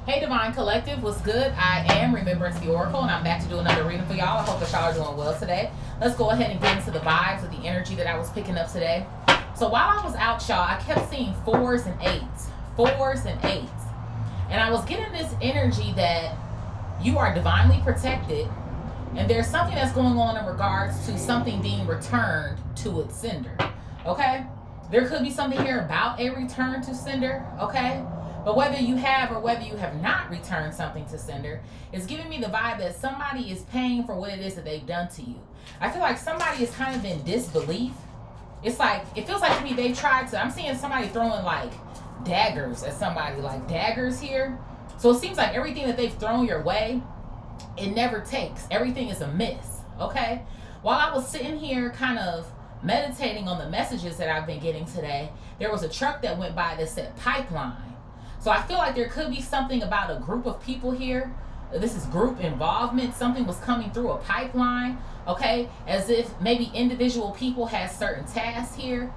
Hey Divine Collective, what's good? I am Remembrance the Oracle, and I'm back to do another reading for y'all. I hope that y'all are doing well today. Let's go ahead and get into the vibes of the energy that I was picking up today. So while I was out, y'all, I kept seeing 4s and 8s. 4s and 8s. And I was getting this energy that you are divinely protected, and there's something that's going on in regards to something being returned to its sender. Okay? There could be something here about a return to sender. Okay? But whether you have or whether you have not returned something to sender, it's giving me the vibe that somebody is paying for what it is that they've done to you. I feel like somebody is kind of in disbelief. It's like, it feels like to me they've tried to, I'm seeing somebody throwing like daggers at somebody, like daggers here. So it seems like everything that they've thrown your way, it never takes. Everything is a miss, okay? While I was sitting here kind of meditating on the messages that I've been getting today, there was a truck that went by that said pipeline. So I feel like there could be something about a group of people here. This is group involvement. Something was coming through a pipeline, okay? As if maybe individual people had certain tasks here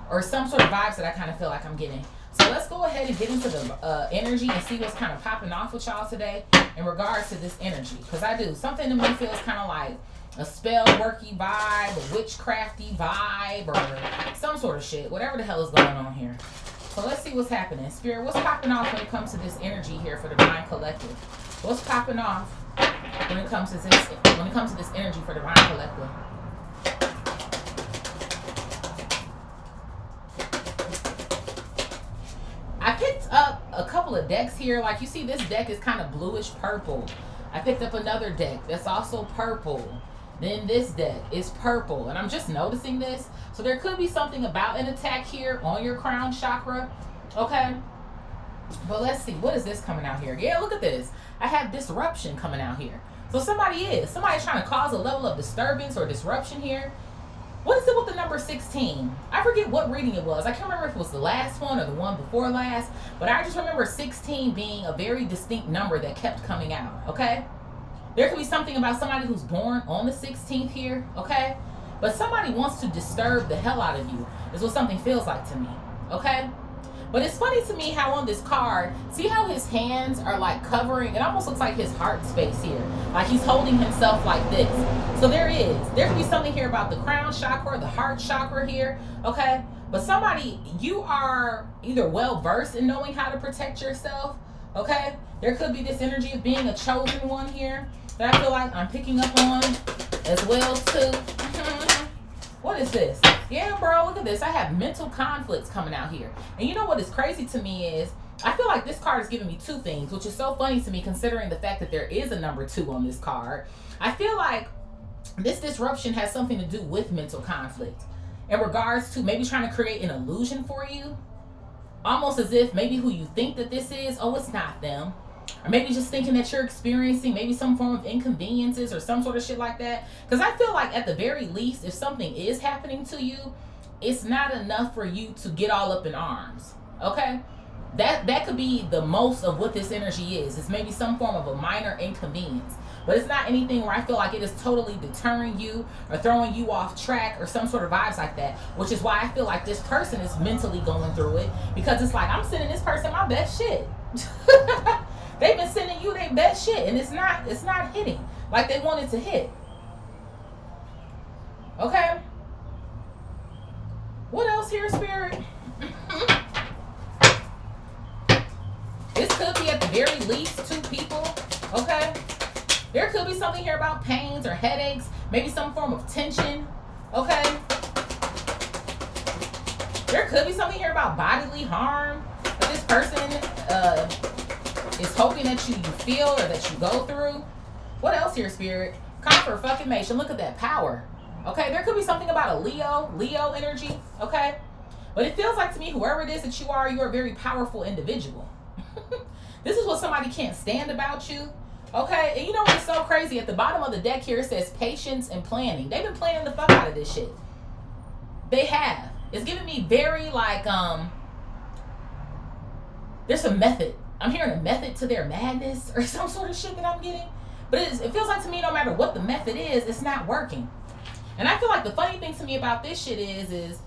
or some sort of vibes that I kind of feel like I'm getting. So let's go ahead and get into the energy and see what's kind of popping off with y'all today in regards to this energy. Because I do. Something to me feels kind of like a spell worky vibe, a witchcrafty vibe, or some sort of shit. Whatever the hell is going on here. So let's see what's happening. Spirit, what's popping off when it comes to this energy here for the Divine Collective? What's popping off when it comes to this energy for the Divine Collective? I picked up a couple of decks here. Like you see, this deck is kind of bluish purple. I picked up another deck that's also purple. Then this deck is purple, and I'm just noticing this. So there could be something about an attack here on your crown chakra, okay? But let's see, what is this coming out here? Yeah, look at this. I have disruption coming out here. So somebody's trying to cause a level of disturbance or disruption here. What is it with the number 16? I forget what reading it was. I can't remember if it was the last one or the one before last, but I just remember 16 being a very distinct number that kept coming out, okay? There could be something about somebody who's born on the 16th here, okay? But somebody wants to disturb the hell out of you, is what something feels like to me, okay? But it's funny to me how on this card, see how his hands are like covering, it almost looks like his heart space here. Like he's holding himself like this. So there could be something here about the crown chakra, the heart chakra here, okay? But somebody, you are either well-versed in knowing how to protect yourself, okay? There could be this energy of being a chosen one here that I feel like I'm picking up on as well too. What is this? Yeah, bro, look at this. I have mental conflicts coming out here. And you know what is crazy to me is, I feel like this card is giving me two things, which is so funny to me considering the fact that there is a number 2 on this card. I feel like this disruption has something to do with mental conflict in regards to maybe trying to create an illusion for you. Almost as if maybe who you think that this is, oh, it's not them. Or maybe just thinking that you're experiencing maybe some form of inconveniences or some sort of shit like that. Because I feel like at the very least, if something is happening to you, it's not enough for you to get all up in arms. Okay? That could be the most of what this energy is. It's maybe some form of a minor inconvenience. But it's not anything where I feel like it is totally deterring you or throwing you off track or some sort of vibes like that. Which is why I feel like this person is mentally going through it. Because it's like, I'm sending this person my best shit. They've been sending you their best shit, and it's not hitting like they wanted to hit. Okay? What else here, Spirit? This could be at the very least 2 people, okay? There could be something here about pains or headaches, maybe some form of tension, okay? There could be something here about bodily harm that this person is hoping that you feel or that you go through. What else here, Spirit? Confirmation. Look at that power. Okay, there could be something about a Leo energy, okay? But it feels like to me, whoever it is that you are a very powerful individual. This is what somebody can't stand about you, okay? And you know what's so crazy? At the bottom of the deck here, it says patience and planning. They've been planning the fuck out of this shit. They have. It's giving me very like, there's a method. I'm hearing a method to their madness or some sort of shit that I'm getting. But it feels like to me, no matter what the method is, it's not working. And I feel like the funny thing to me about this shit is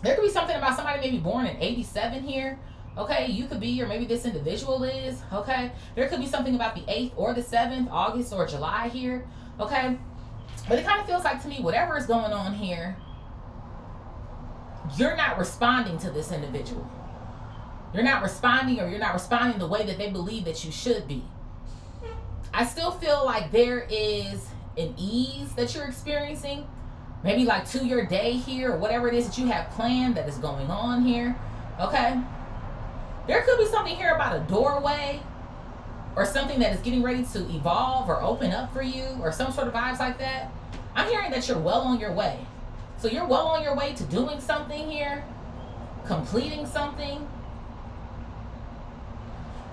there could be something about somebody maybe born in 87 here, Okay, you could be, or maybe this individual is. Okay, there could be something about the 8th or the 7th, August or July here. Okay, but it kind of feels like to me, whatever is going on here, you're not responding to this individual. You're not responding, or you're not responding the way that they believe that you should be. I still feel like there is an ease that you're experiencing, maybe like to your day here, or whatever it is that you have planned that is going on here. Okay, there could be something here about a doorway or something that is getting ready to evolve or open up for you, or some sort of vibes like that. I'm hearing that you're well on your way. So you're well on your way to doing something here, completing something.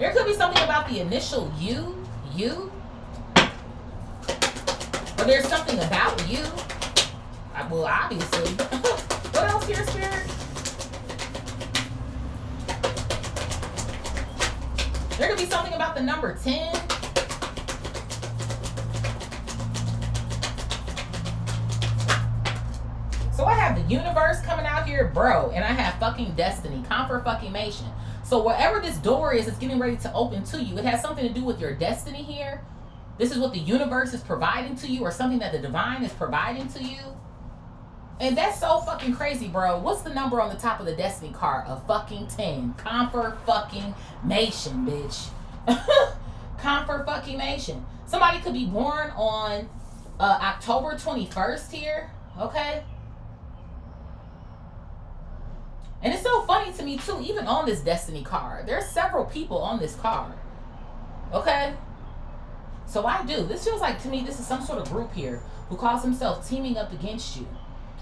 There could be something about the initial you, or there's something about you. Well, obviously. What else here, Spirit? There could be something about the number 10. So I have the universe coming out here, bro, and I have fucking destiny, confirmation. So wherever this door is, it's getting ready to open to you. It has something to do with your destiny here. This is what the universe is providing to you, or something that the divine is providing to you. And that's so fucking crazy, bro. What's the number on the top of the destiny card? A fucking 10. Confirmation, bitch. Confirmation. Somebody could be born on October 21st here, okay? And it's so funny to me too, even on this destiny card, there's several people on this card, okay? So this feels like to me, this is some sort of group here who calls themselves teaming up against you.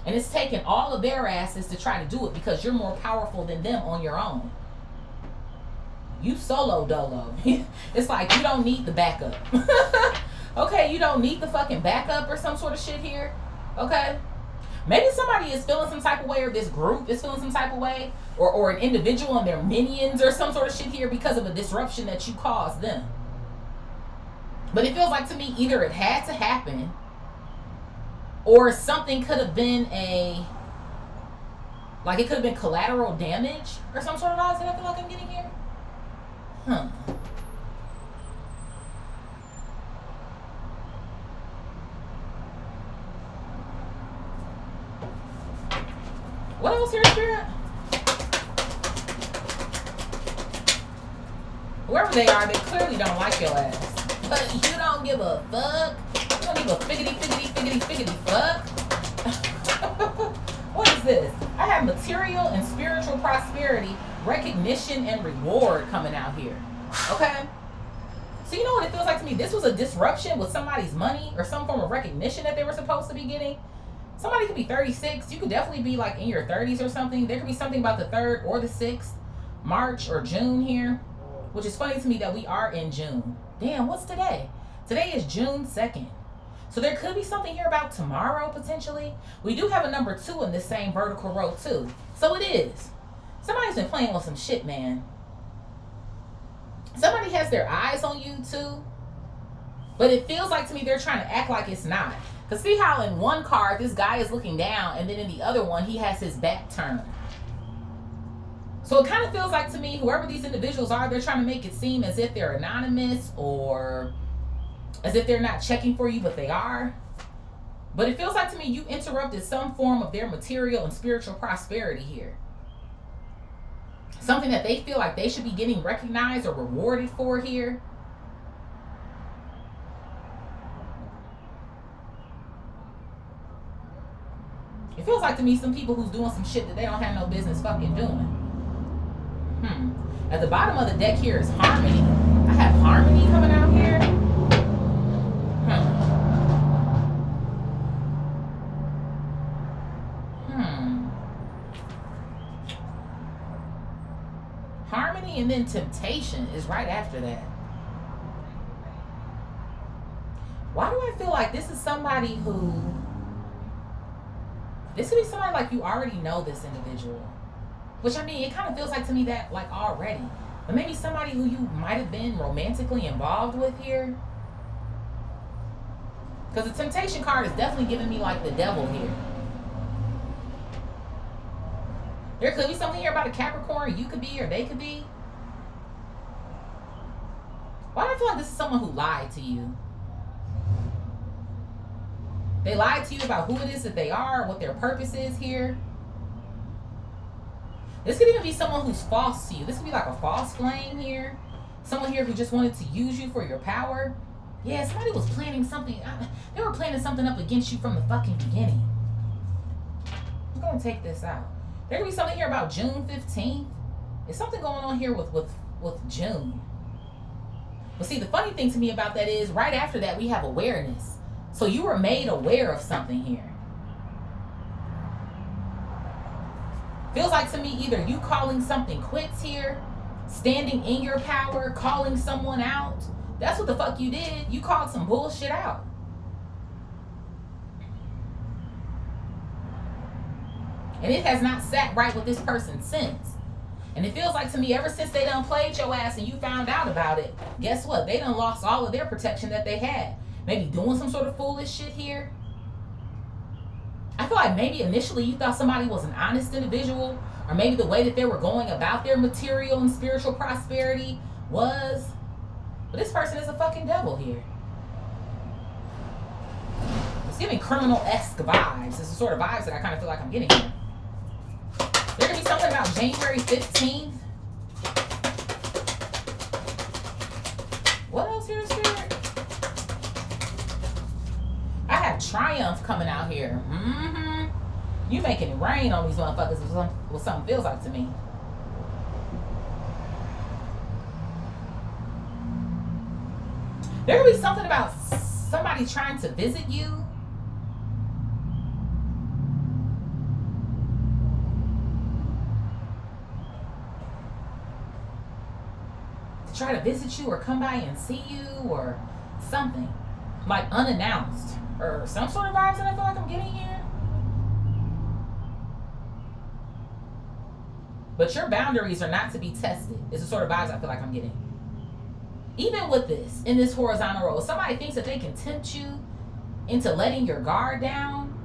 And it's taking all of their asses to try to do it, because you're more powerful than them on your own. You solo dolo. It's like you don't need the backup. Okay, you don't need the fucking backup or some sort of shit here. Okay? Maybe somebody is feeling some type of way, or this group is feeling some type of way, or an individual and their minions or some sort of shit here, because of a disruption that you caused them. But it feels like to me, either it had to happen, or something could have been it could have been collateral damage or some sort of odds that I feel like I'm getting here. What else here, Spirit? Whoever they are, they clearly don't like your ass. But you don't give a fuck. You don't give a figgity fuck. What is this? I have material and spiritual prosperity, recognition, and reward coming out here. Okay? So you know what it feels like to me? This was a disruption with somebody's money or some form of recognition that they were supposed to be getting. Somebody could be 36. You could definitely be like in your 30s or something. There could be something about the 3rd or the 6th, March or June here. Which is funny to me that we are in June. Damn, what's today? Today is June 2nd. So there could be something here about tomorrow, potentially. We do have a number 2 in this same vertical row, too. So it is. Somebody's been playing with some shit, man. Somebody has their eyes on you, too. But it feels like to me they're trying to act like it's not. Because see how in one card, this guy is looking down, and then in the other one, he has his back turned. So it kind of feels like to me, whoever these individuals are, they're trying to make it seem as if they're anonymous, or as if they're not checking for you, but they are. But it feels like to me you interrupted some form of their material and spiritual prosperity here. Something that they feel like they should be getting recognized or rewarded for here. It feels like to me some people who's doing some shit that they don't have no business fucking doing. At the bottom of the deck here is harmony. I have harmony coming out here. Harmony, and then temptation is right after that. Why do I feel like this is somebody who... This could be somebody like you already know this individual. Which, I mean, it kind of feels like to me that, like, already. But maybe somebody who you might have been romantically involved with here. Because the temptation card is definitely giving me, like, the devil here. There could be something here about a Capricorn you could be, or they could be. Why do I feel like this is someone who lied to you? They lied to you about who it is that they are, what their purpose is here. This could even be someone who's false to you. This could be like a false flame here. Someone here who just wanted to use you for your power. Yeah, somebody was planning something. They were planning something up against you from the fucking beginning. I'm going to take this out. There could be something here about June 15th. There's something going on here with June. But see, the funny thing to me about that is right after that, we have awareness. So you were made aware of something here. Feels like to me either you calling something quits here, standing in your power, calling someone out. That's what the fuck you did. You called some bullshit out. And it has not sat right with this person since. And it feels like to me ever since they done played your ass and you found out about it, guess what? They done lost all of their protection that they had. Maybe doing some sort of foolish shit here. I feel like maybe initially you thought somebody was an honest individual, or maybe the way that they were going about their material and spiritual prosperity was. But this person is a fucking devil here. It's giving criminal-esque vibes. It's the sort of vibes that I kind of feel like I'm getting here. There could be something about January 15th. What else here, Spirit? I have triumph coming out here. You making it rain on these motherfuckers is what something feels like to me. There could be something about somebody trying to visit you. To try to visit you or come by and see you or something. Like unannounced. Or some sort of vibes that I feel like I'm getting here. But your boundaries are not to be tested. It's the sort of vibes I feel like I'm getting. Even with this, in this horizontal roll, somebody thinks that they can tempt you into letting your guard down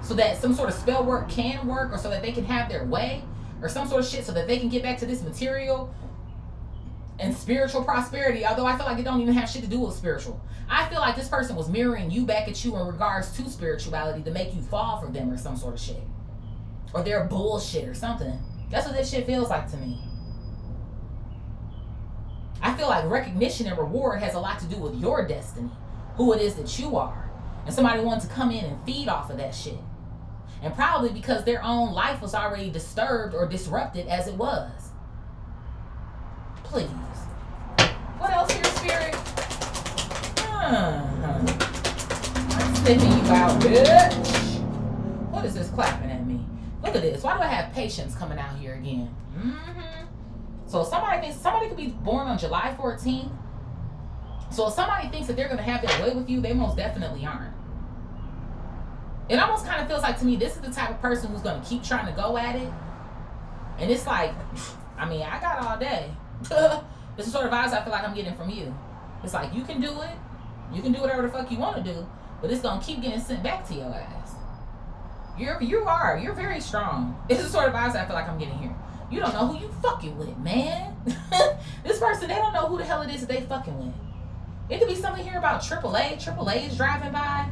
so that some sort of spell work can work, or so that they can have their way, or some sort of shit so that they can get back to this material and spiritual prosperity, although I feel like it don't even have shit to do with spiritual. I feel like this person was mirroring you back at you in regards to spirituality to make you fall for them or some sort of shit. Or their bullshit or something. That's what this shit feels like to me. I feel like recognition and reward has a lot to do with your destiny. Who it is that you are. And somebody wanted to come in and feed off of that shit. And probably because their own life was already disturbed or disrupted as it was. Please. What else here, Spirit? I'm sniffing you out, bitch. What is this clapping at me? Look at this. Why do I have patience coming out here again? So somebody could be born on July 14th. So if somebody thinks that they're going to have their way with you, they most definitely aren't. It almost kind of feels like to me, this is the type of person who's going to keep trying to go at it. And it's like, I mean, I got all day. This is sort of vibes I feel like I'm getting from you. It's like, you can do it. You can do whatever the fuck you want to do. But it's going to keep getting sent back to your ass. You're very strong. This is sort of vibes I feel like I'm getting here. You don't know who you fucking with, man. This person, they don't know who the hell it is that they fucking with. It could be something here about AAA. AAA is driving by.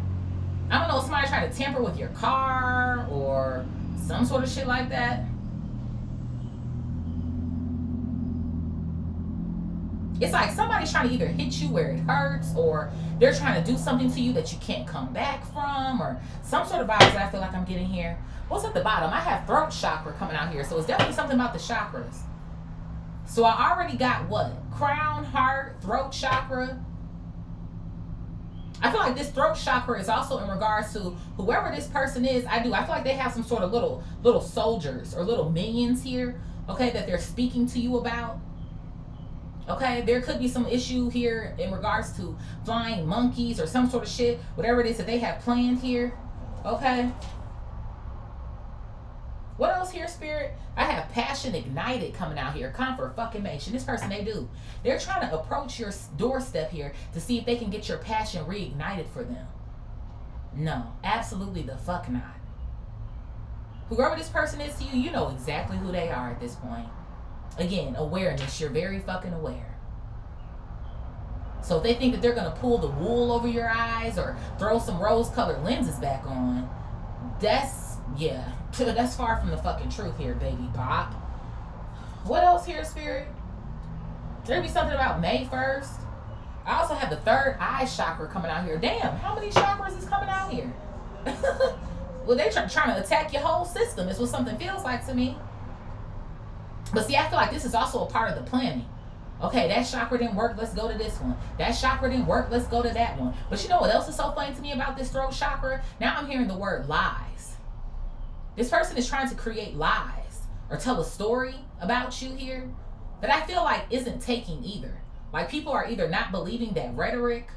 I don't know, somebody trying to tamper with your car or some sort of shit like that. It's like somebody's trying to either hit you where it hurts, or they're trying to do something to you that you can't come back from, or some sort of vibes that I feel like I'm getting here. What's at the bottom? I have throat chakra coming out here, so it's definitely something about the chakras. So I already got what? Crown, heart, throat chakra. I feel like this throat chakra is also in regards to whoever this person is. I feel like they have some sort of little soldiers or little minions here, okay, that they're speaking to you about. Okay, there could be some issue here in regards to flying monkeys or some sort of shit, whatever it is that they have planned here. Okay. What else here, Spirit? I have passion ignited coming out here. Comfort fucking mation. This person, they're trying to approach your doorstep here to see if they can get your passion reignited for them. No, absolutely the fuck not. Whoever this person is to you, you know exactly who they are at this point. Again, awareness. You're very fucking aware. So if they think that they're going to pull the wool over your eyes or throw some rose-colored lenses back on, that's, yeah, that's far from the fucking truth here, baby bop. What else here, Spirit? There'll be something about May 1st. I also have the third eye chakra coming out here. Damn, how many chakras is coming out here? Well, they're trying to attack your whole system is what something feels like to me. But see, I feel like this is also a part of the planning. Okay, that chakra didn't work, let's go to this one. That chakra didn't work, let's go to that one. But you know what else is so funny to me about this throat chakra? Now I'm hearing the word lies. This person is trying to create lies or tell a story about you here that I feel like isn't taking either. Like people are either not believing that rhetoric,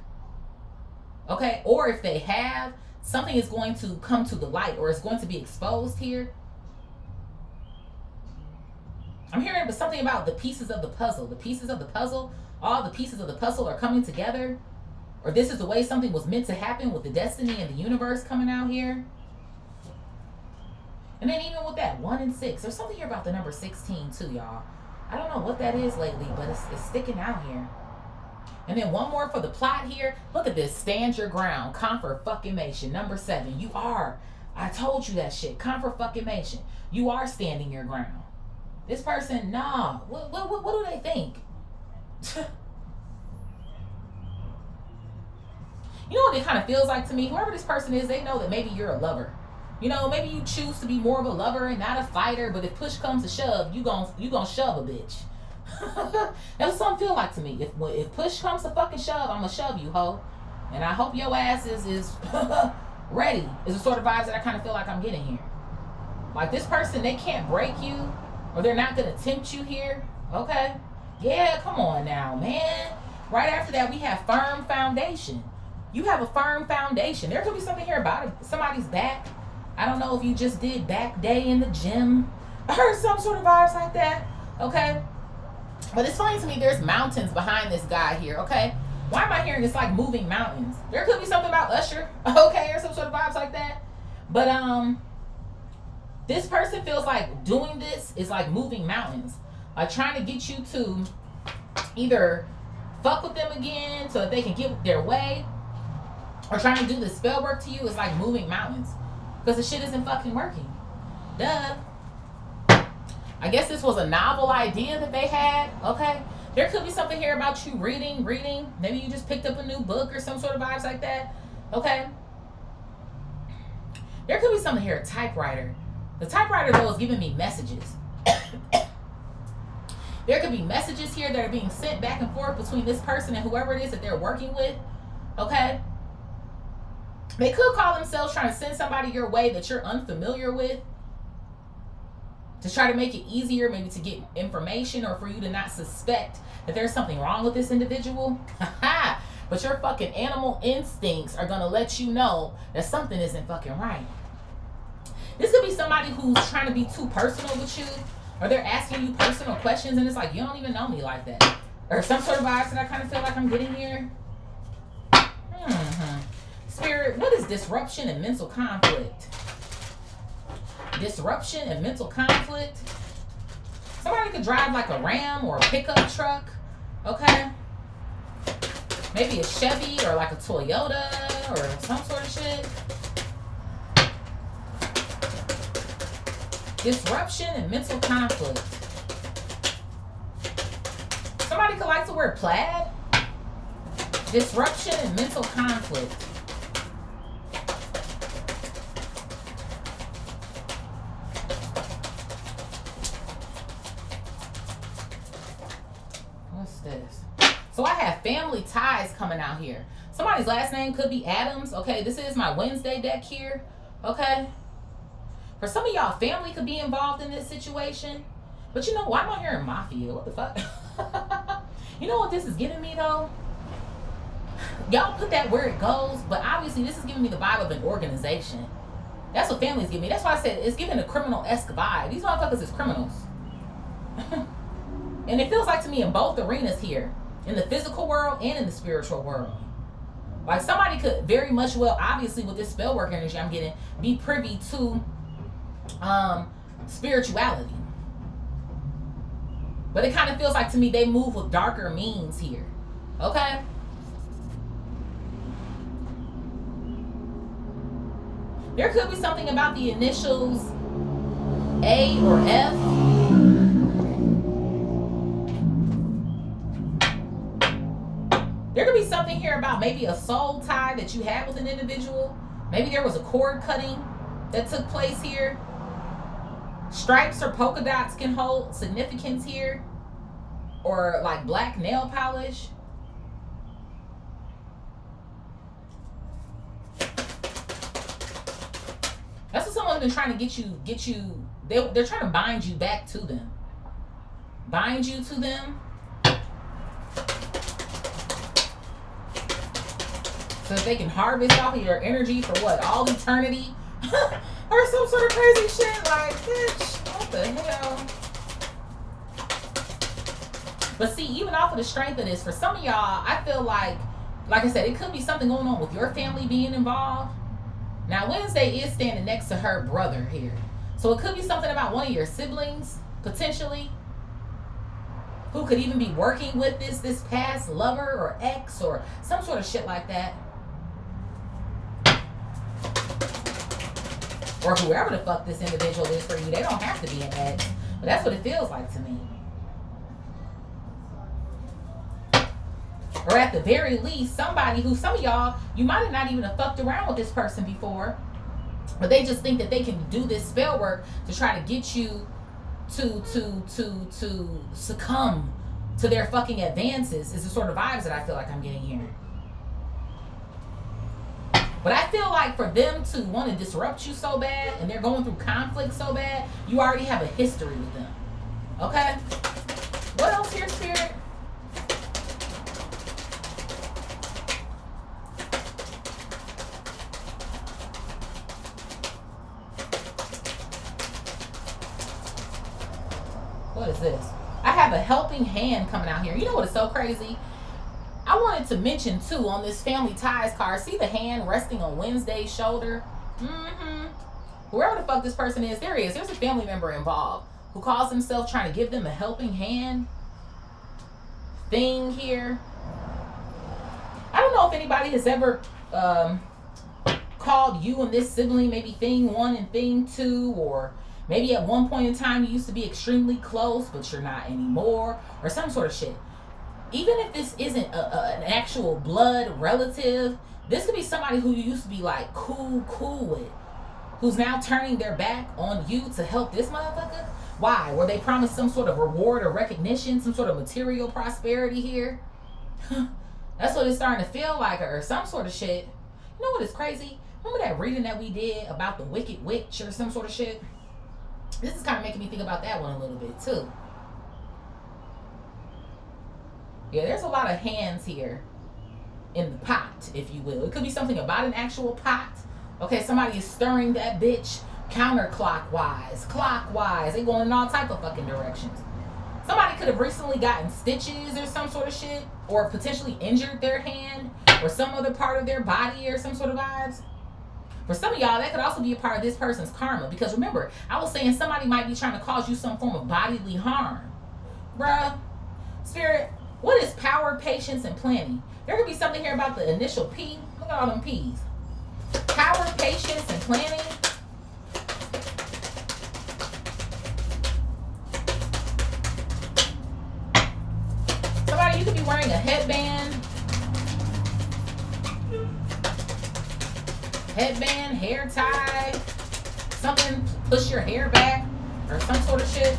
okay, or if they have, something is going to come to the light or it's going to be exposed here. I'm hearing something about the pieces of the puzzle. The pieces of the puzzle, all the pieces of the puzzle are coming together. Or this is the way something was meant to happen with the destiny and the universe coming out here. And then even with that 1 and 6, there's something here about the number 16 too, y'all. I don't know what that is lately, but it's sticking out here. And then one more for the plot here. Look at this. Stand your ground. Confirmation. Number 7. You are. I told you that shit. Confirmation. You are standing your ground. This person, nah. What do they think? You know what it kind of feels like to me? Whoever this person is, they know that maybe you're a lover. You know, maybe you choose to be more of a lover and not a fighter, but if push comes to shove, you gonna shove a bitch. That's what something feel like to me. If push comes to fucking shove, I'm gonna shove you, ho. And I hope your ass is ready. Is the sort of vibes that I kind of feel like I'm getting here. Like this person, they can't break you. Or they're not going to tempt you here. Okay? Yeah, come on now, man. Right after that, we have firm foundation. You have a firm foundation. There could be something here about somebody's back. I don't know if you just did back day in the gym or some sort of vibes like that. Okay? But it's funny to me, there's mountains behind this guy here. Okay? Why am I hearing it's like moving mountains? There could be something about Usher. Okay? Or some sort of vibes like that. But, this person feels like doing this is like moving mountains. Like trying to get you to either fuck with them again so that they can get their way. Or trying to do the spell work to you is like moving mountains. Because the shit isn't fucking working. Duh. I guess this was a novel idea that they had. Okay. There could be something here about you reading. Maybe you just picked up a new book or some sort of vibes like that. Okay. There could be something here, a typewriter. The typewriter, though, is giving me messages. There could be messages here that are being sent back and forth between this person and whoever it is that they're working with. Okay? They could call themselves trying to send somebody your way that you're unfamiliar with. To try to make it easier, maybe to get information or for you to not suspect that there's something wrong with this individual. But your fucking animal instincts are going to let you know that something isn't fucking right. This could be somebody who's trying to be too personal with you, or they're asking you personal questions, and it's like, you don't even know me like that. Or some sort of vibes that I kind of feel like I'm getting here. Spirit, what is disruption and mental conflict? Disruption and mental conflict. Somebody could drive like a Ram or a pickup truck, okay? Maybe a Chevy or like a Toyota or some sort of shit. Disruption and mental conflict. Somebody could like to wear plaid. Disruption and mental conflict. What's this? So I have family ties coming out here. Somebody's last name could be Adams. Okay, this is my Wednesday deck here. Okay. For some of y'all, family could be involved in this situation. But you know, why am I hearing mafia? What the fuck? You know what this is giving me, though? Y'all put that where it goes, but obviously this is giving me the vibe of an organization. That's what families give me. That's why I said it's giving a criminal-esque vibe. These motherfuckers is criminals. And it feels like to me in both arenas here. In the physical world and in the spiritual world. Like somebody could very much well, obviously with this spell work energy I'm getting, be privy to spirituality. But it kind of feels like to me they move with darker means here. Okay? There could be something about the initials A or F. There could be something here about maybe a soul tie that you had with an individual. Maybe there was a cord cutting that took place here. Stripes or polka dots can hold significance here. Or like black nail polish. That's what someone's been trying to get you. They're trying to bind you back to them. Bind you to them. So that they can harvest off of your energy for what? All eternity? Or some sort of crazy shit. Like, bitch, what the hell? But see, even off of the strength of this, for some of y'all, I feel like I said, it could be something going on with your family being involved. Now, Wednesday is standing next to her brother here. So it could be something about one of your siblings, potentially, who could even be working with this past lover or ex or some sort of shit like that. Or whoever the fuck this individual is for you. They don't have to be an ex. But that's what it feels like to me. Or at the very least, somebody who, some of y'all, you might have not even have fucked around with this person before, but they just think that they can do this spell work to try to get you to succumb to their fucking advances, is the sort of vibes that I feel like I'm getting here. But I feel like for them to want to disrupt you so bad, and they're going through conflict so bad, you already have a history with them. Okay? What else here, Spirit? What is this? I have a helping hand coming out here. You know what is so crazy? I wanted to mention too on this family ties card. See the hand resting on Wednesday's shoulder? Whoever the fuck this person is, there he is. There's a family member involved who calls himself trying to give them a helping hand thing here. I don't know if anybody has ever called you and this sibling maybe thing one and thing two, or maybe at one point in time you used to be extremely close, but you're not anymore, or some sort of shit. Even if this isn't an actual blood relative, this could be somebody who you used to be like cool with, who's now turning their back on you to help this motherfucker. Why? Were they promised some sort of reward or recognition, some sort of material prosperity here? That's what it's starting to feel like, or some sort of shit. You know what is crazy? Remember that reading that we did about the Wicked Witch or some sort of shit? This is kind of making me think about that one a little bit too. Yeah, there's a lot of hands here in the pot, if you will. It could be something about an actual pot. Okay, somebody is stirring that bitch counterclockwise, clockwise. They going in all type of fucking directions. Somebody could have recently gotten stitches or some sort of shit, or potentially injured their hand or some other part of their body or some sort of vibes. For some of y'all, that could also be a part of this person's karma. Because remember, I was saying somebody might be trying to cause you some form of bodily harm. Bruh, Spirit, what is power, patience, and planning? There could be something here about the initial P. Look at all them P's. Power, patience, and planning. Somebody, you could be wearing a headband. Headband, hair tie, something, push your hair back, or some sort of shit.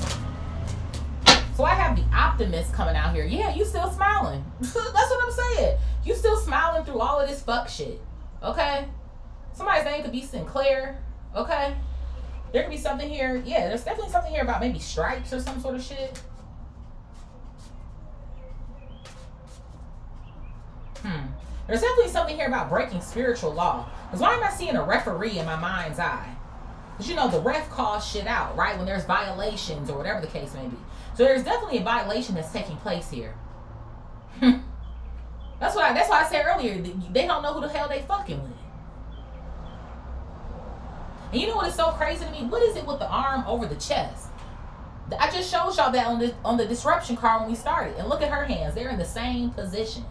So I have the optimist coming out here. Yeah, you still smiling. That's what I'm saying. You still smiling through all of this fuck shit. Okay? Somebody's name could be Sinclair. Okay? There could be something here. Yeah, there's definitely something here about maybe stripes or some sort of shit. There's definitely something here about breaking spiritual law. Because why am I seeing a referee in my mind's eye? Because, you know, the ref calls shit out, right? When there's violations or whatever the case may be. So there's definitely a violation that's taking place here. That's why I said earlier, they don't know who the hell they fucking with. And you know what is so crazy to me? What is it with the arm over the chest? I just showed y'all that on the disruption card when we started. And look at her hands. They're in the same position.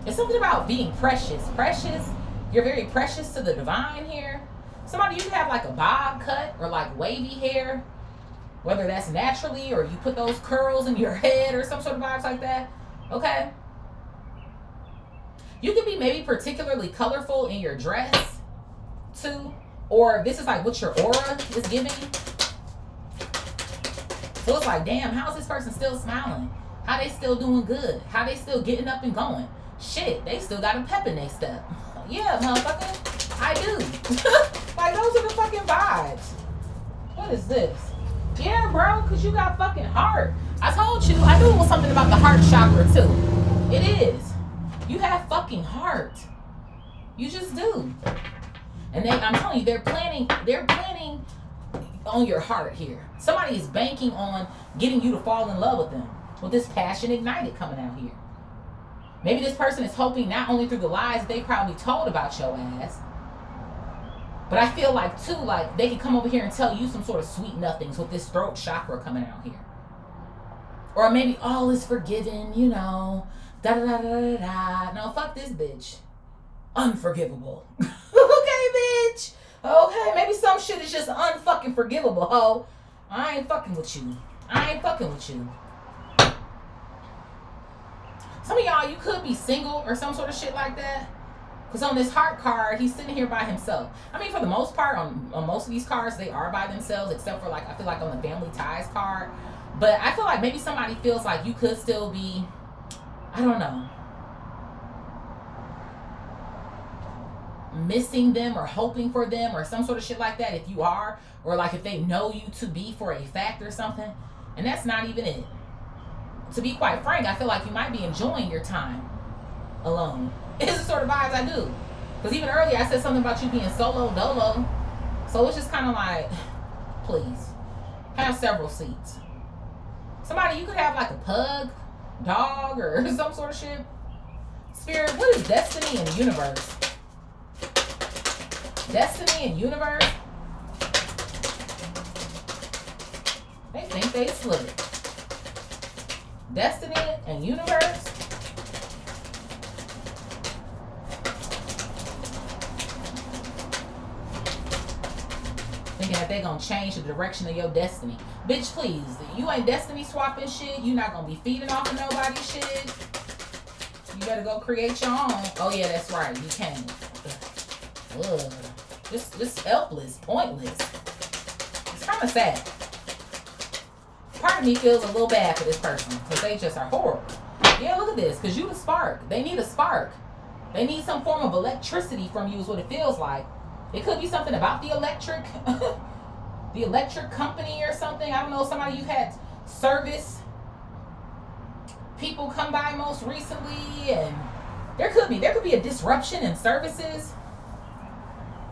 It's something about being precious. Precious You're very precious to the divine here. Somebody, you have like a bob cut or like wavy hair, whether that's naturally or you put those curls in your head or some sort of vibes like that. Okay. You could be maybe particularly colorful in your dress too. Or this is like what your aura is giving. So it's like, damn, how is this person still smiling? How they still doing good? How they still getting up and going? Shit, they still got a pep in their step. Yeah, motherfucker, I do. Like, those are the fucking vibes. What is this? Yeah, bro, because you got fucking heart. I told you, I knew it was something about the heart chakra, too. It is. You have fucking heart. You just do. And I'm telling you, they're planning on your heart here. Somebody is banking on getting you to fall in love with them. With this passion ignited coming out here. Maybe this person is hoping not only through the lies that they probably told about your ass, but I feel like too, like they can come over here and tell you some sort of sweet nothings with this throat chakra coming out here. Or maybe all is forgiven, you know, da da da da da da. No, fuck this bitch. Unforgivable. Okay, bitch. Okay, maybe some shit is just unfucking forgivable, ho. I ain't fucking with you. I ain't fucking with you. Some of y'all, you could be single or some sort of shit like that. Because on this heart card, he's sitting here by himself. I mean, for the most part, on most of these cards, they are by themselves. Except for, like, I feel like on the family ties card. But I feel like maybe somebody feels like you could still be, I don't know, missing them or hoping for them or some sort of shit like that if you are. Or, like, if they know you to be for a fact or something. And that's not even it. To be quite frank, I feel like you might be enjoying your time alone. It's the sort of vibes I do. Because even earlier I said something about you being solo dolo. So it's just kind of like, please, have several seats. Somebody, you could have like a pug, dog, or some sort of shit. Spirit, what is destiny and universe? Destiny and universe? They think they slick. Destiny and universe. Thinking that they gonna change the direction of your destiny. Bitch, please. You ain't destiny swapping shit. You not gonna be feeding off of nobody's shit. You better go create your own. Oh yeah, that's right. You can't. Ugh. Just helpless, pointless. It's kind of sad. Part of me feels a little bad for this person because they just are horrible. Yeah, look at this. Because you the spark. They need a spark. They need some form of electricity from you is what it feels like. It could be something about the electric company or something. I don't know, somebody you've had service people come by most recently, and there could be a disruption in services.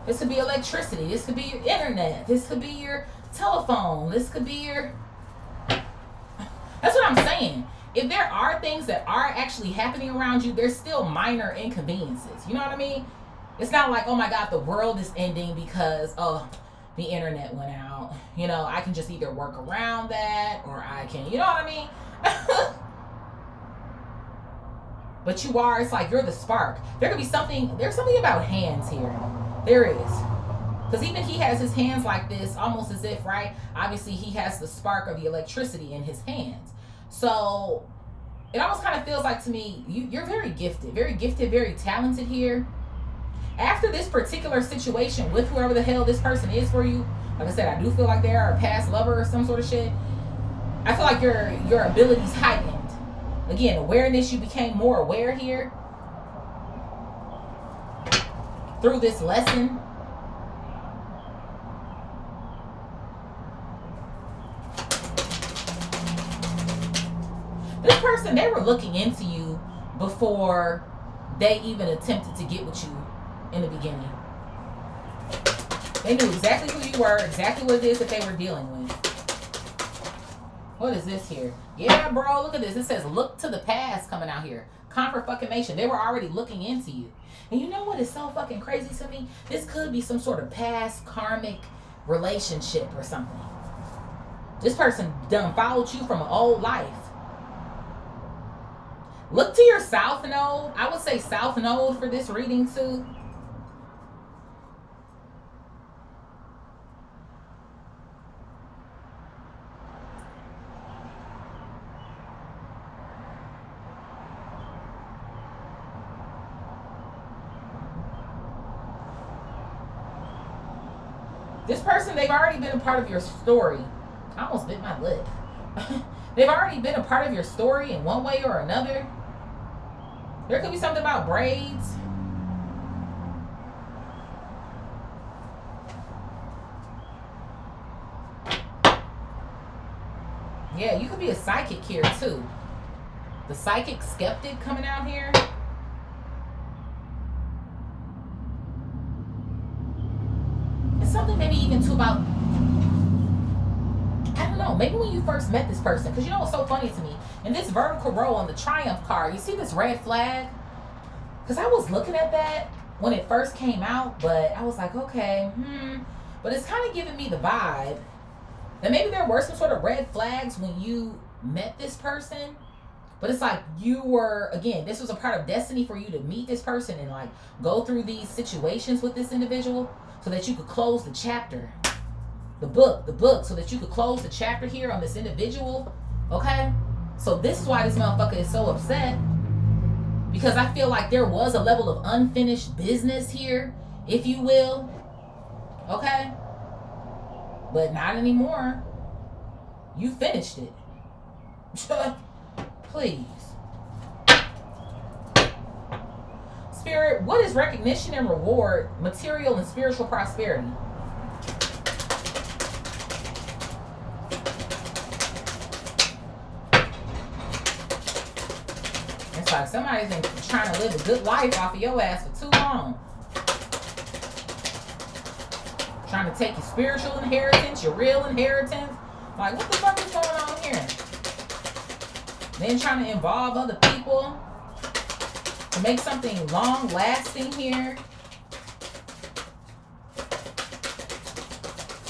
This could be electricity. This could be your internet. This could be your telephone. This could be your... That's what I'm saying. If there are things that are actually happening around you, there's still minor inconveniences. You know what I mean? It's not like, oh my God, the world is ending because, oh, the internet went out. You know, I can just either work around that or I can, you know what I mean? But you are, it's like you're the spark. There's something about hands here. There is. Because even he has his hands like this, almost as if, right? Obviously, he has the spark of the electricity in his hands. So it almost kind of feels like to me, you're very gifted, very talented here. After this particular situation with whoever the hell this person is for you, like I said, I do feel like they are a past lover or some sort of shit. I feel like your abilities heightened. Again, awareness, you became more aware here through this lesson. This person, they were looking into you before they even attempted to get with you in the beginning. They knew exactly who you were, exactly what it is that they were dealing with. What is this here? Yeah, bro, look at this. It says, look to the past coming out here. Confirmation. They were already looking into you. And you know what is so fucking crazy to me? This could be some sort of past karmic relationship or something. This person done followed you from an old life. Look to your south node. I would say south node for this reading too. This person, they've already been a part of your story. I almost bit my lip. They've already been a part of your story in one way or another. There could be something about braids. Yeah, you could be a psychic here too. The psychic skeptic coming out here. It's something maybe even too about, I don't know, maybe when you first met this person, because you know what's so funny to me? In this vertical row on the Triumph card, you see this red flag? Because I was looking at that when it first came out, but I was like, okay, But it's kind of giving me the vibe that maybe there were some sort of red flags when you met this person, but it's like you were, again, this was a part of destiny for you to meet this person and like go through these situations with this individual so that you could close the chapter, the book, so that you could close the chapter here on this individual, okay? So this is why this motherfucker is so upset, because I feel like there was a level of unfinished business here, if you will, okay? But not anymore. You finished it. Please. Spirit, what is recognition and reward, material and spiritual prosperity? It's like somebody's been trying to live a good life off of your ass for too long. Trying to take your spiritual inheritance, your real inheritance. Like, what the fuck is going on here? Then trying to involve other people to make something long lasting here.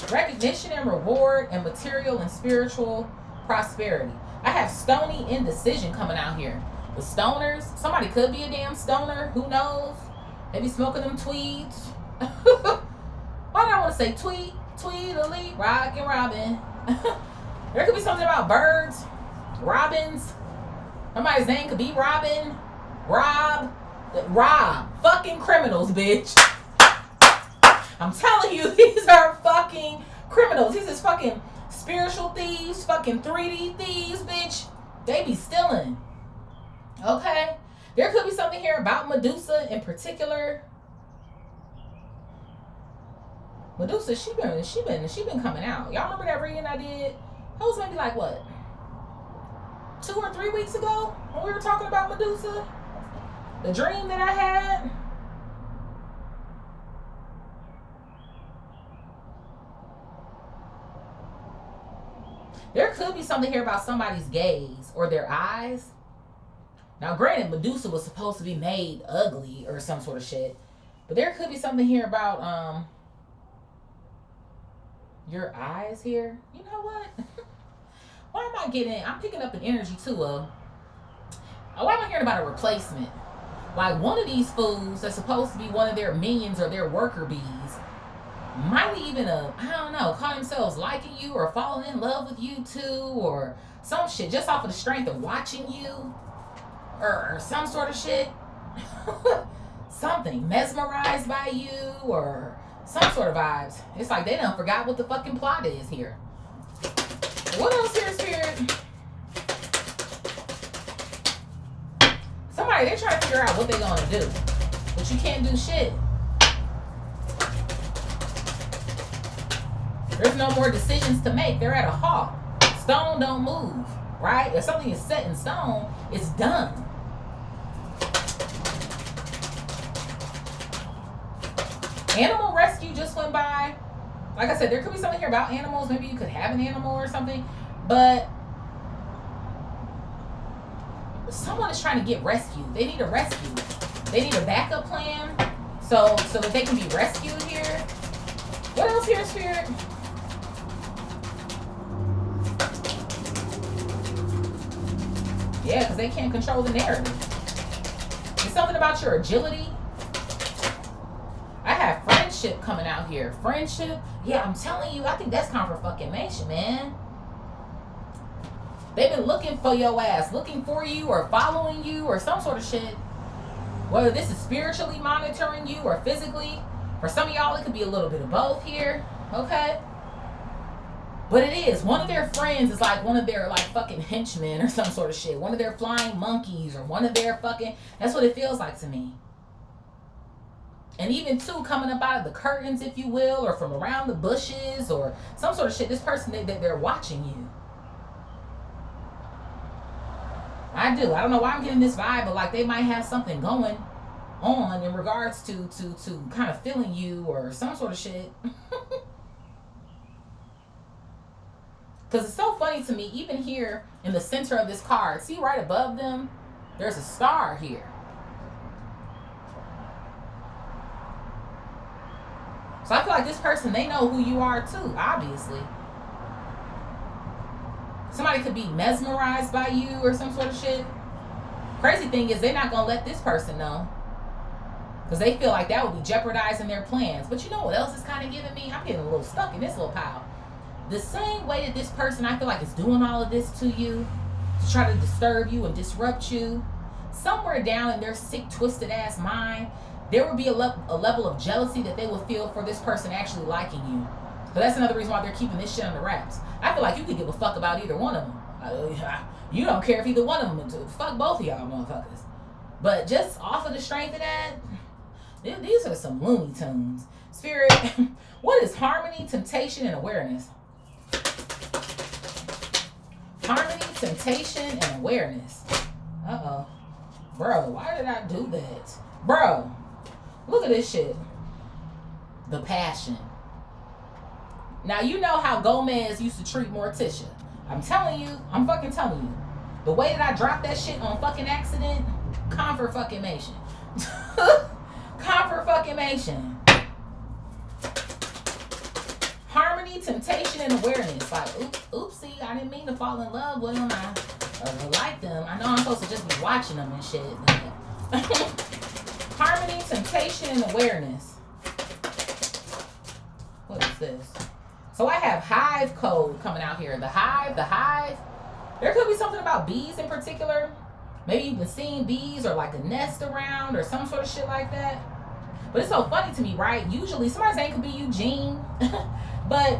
Recognition and reward and material and spiritual prosperity. I have stony indecision coming out here. The stoners, somebody could be a damn stoner. Who knows? They be smoking them tweeds. Why do I want to say tweet, tweedly, rock and robin? There could be something about birds, robins. Somebody's name could be Robin, Rob, fucking criminals, bitch. I'm telling you, these are fucking criminals. These is fucking spiritual thieves, fucking 3D thieves, bitch. They be stealing. Okay? There could be something here about Medusa in particular. Medusa, she been coming out. Y'all remember that reading I did? That was maybe like what? 2 or 3 weeks ago when we were talking about Medusa? The dream that I had? There could be something here about somebody's gaze or their eyes. Now, granted, Medusa was supposed to be made ugly or some sort of shit. But there could be something here about your eyes here. You know what? Why am I getting, I'm picking up an energy too of, why am I hearing about a replacement? Like one of these fools that's supposed to be one of their minions or their worker bees might even, I don't know, call themselves liking you or falling in love with you too or some shit just off of the strength of watching you or some sort of shit. Something, mesmerized by you or some sort of vibes. It's like they done forgot what the fucking plot is here. What else here, Spirit? Somebody, they're trying to figure out what they're gonna do. But you can't do shit. There's no more decisions to make. They're at a halt. Stone don't move, right? If something is set in stone, it's done. Animal rescue just went by. Like I said, there could be something here about animals. Maybe you could have an animal or something. But someone is trying to get rescued. They need a rescue. They need a backup plan so that they can be rescued here. What else here, Spirit? Yeah, because they can't control the narrative. It's something about your agility. I have friendship coming out here. Friendship? Yeah, I'm telling you, I think that's confirmation, man. They've been looking for your ass, looking for you or following you or some sort of shit. Whether this is spiritually monitoring you or physically. For some of y'all, it could be a little bit of both here. Okay? But it is. One of their friends is like one of their like fucking henchmen or some sort of shit. One of their flying monkeys or one of their fucking... That's what it feels like to me. And even too, coming up out of the curtains, if you will, or from around the bushes or some sort of shit, this person, they're watching you. I do. I don't know why I'm getting this vibe, but like they might have something going on in regards to kind of feeling you or some sort of shit. Because it's so funny to me, even here in the center of this card, see right above them, there's a star here. So I feel like this person, they know who you are too, obviously. Somebody could be mesmerized by you or some sort of shit. Crazy thing is they're not going to let this person know. Because they feel like that would be jeopardizing their plans. But you know what else is kind of giving me? I'm getting a little stuck in this little pile. The same way that this person, I feel like, is doing all of this to you, to try to disturb you and disrupt you, somewhere down in their sick, twisted ass mind, there would be a level of jealousy that they would feel for this person actually liking you. So that's another reason why they're keeping this shit under wraps. I feel like you could give a fuck about either one of them. You don't care if either one of them, fuck both of y'all motherfuckers. But just off of the strength of that, these are some Looney Tunes. Spirit, what is harmony, temptation, and awareness? Harmony, temptation, and awareness. Uh-oh. Bro, why did I do that? Bro, look at this shit. The passion. Now, you know how Gomez used to treat Morticia. I'm telling you, I'm fucking telling you. The way that I dropped that shit on fucking accident, comfort fucking mation. Comfort fucking mation. Harmony, temptation, and awareness. Like, oopsie, I didn't mean to fall in love with them. I like them. I know I'm supposed to just be watching them and shit. But harmony, temptation, and awareness. What is this? So I have hive code coming out here. The hive. There could be something about bees in particular. Maybe you've been seeing bees or like a nest around or some sort of shit like that. But it's so funny to me, right? Usually, somebody's name could be Eugene. But,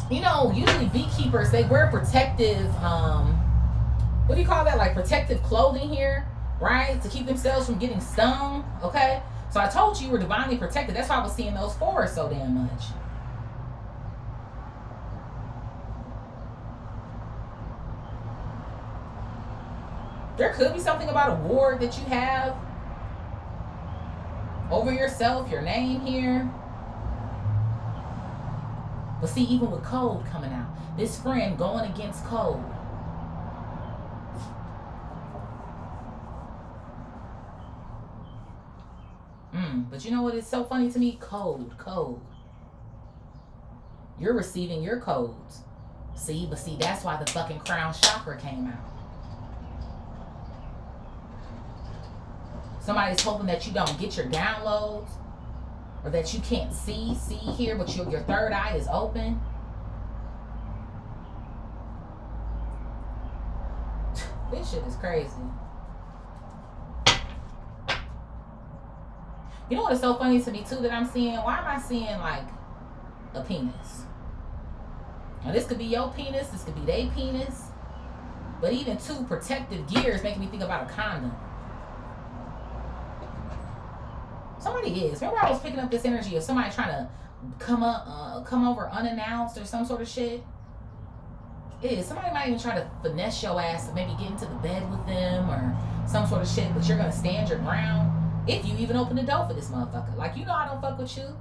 you know, usually beekeepers, they wear protective, what do you call that? Like protective clothing here, right? To keep themselves from getting stung, okay? So I told you were divinely protected. That's why I was seeing those forests so damn much. There could be something about a ward that you have over yourself, your name here. But see, even with code coming out, this friend going against code. But you know what is so funny to me? Code. You're receiving your codes. See, that's why the fucking crown chakra came out. Somebody's hoping that you don't get your downloads, or that you can't see here, but your third eye is open. This shit is crazy. You know what is so funny to me too that I'm seeing? Why am I seeing like a penis? Now this could be your penis, this could be their penis. But even two protective gears making me think about a condom. Somebody is. Remember I was picking up this energy of somebody trying to come over unannounced or some sort of shit? It is. Somebody might even try to finesse your ass to maybe get into the bed with them or some sort of shit, but you're going to stand your ground if you even open the door for this motherfucker. Like, you know I don't fuck with you.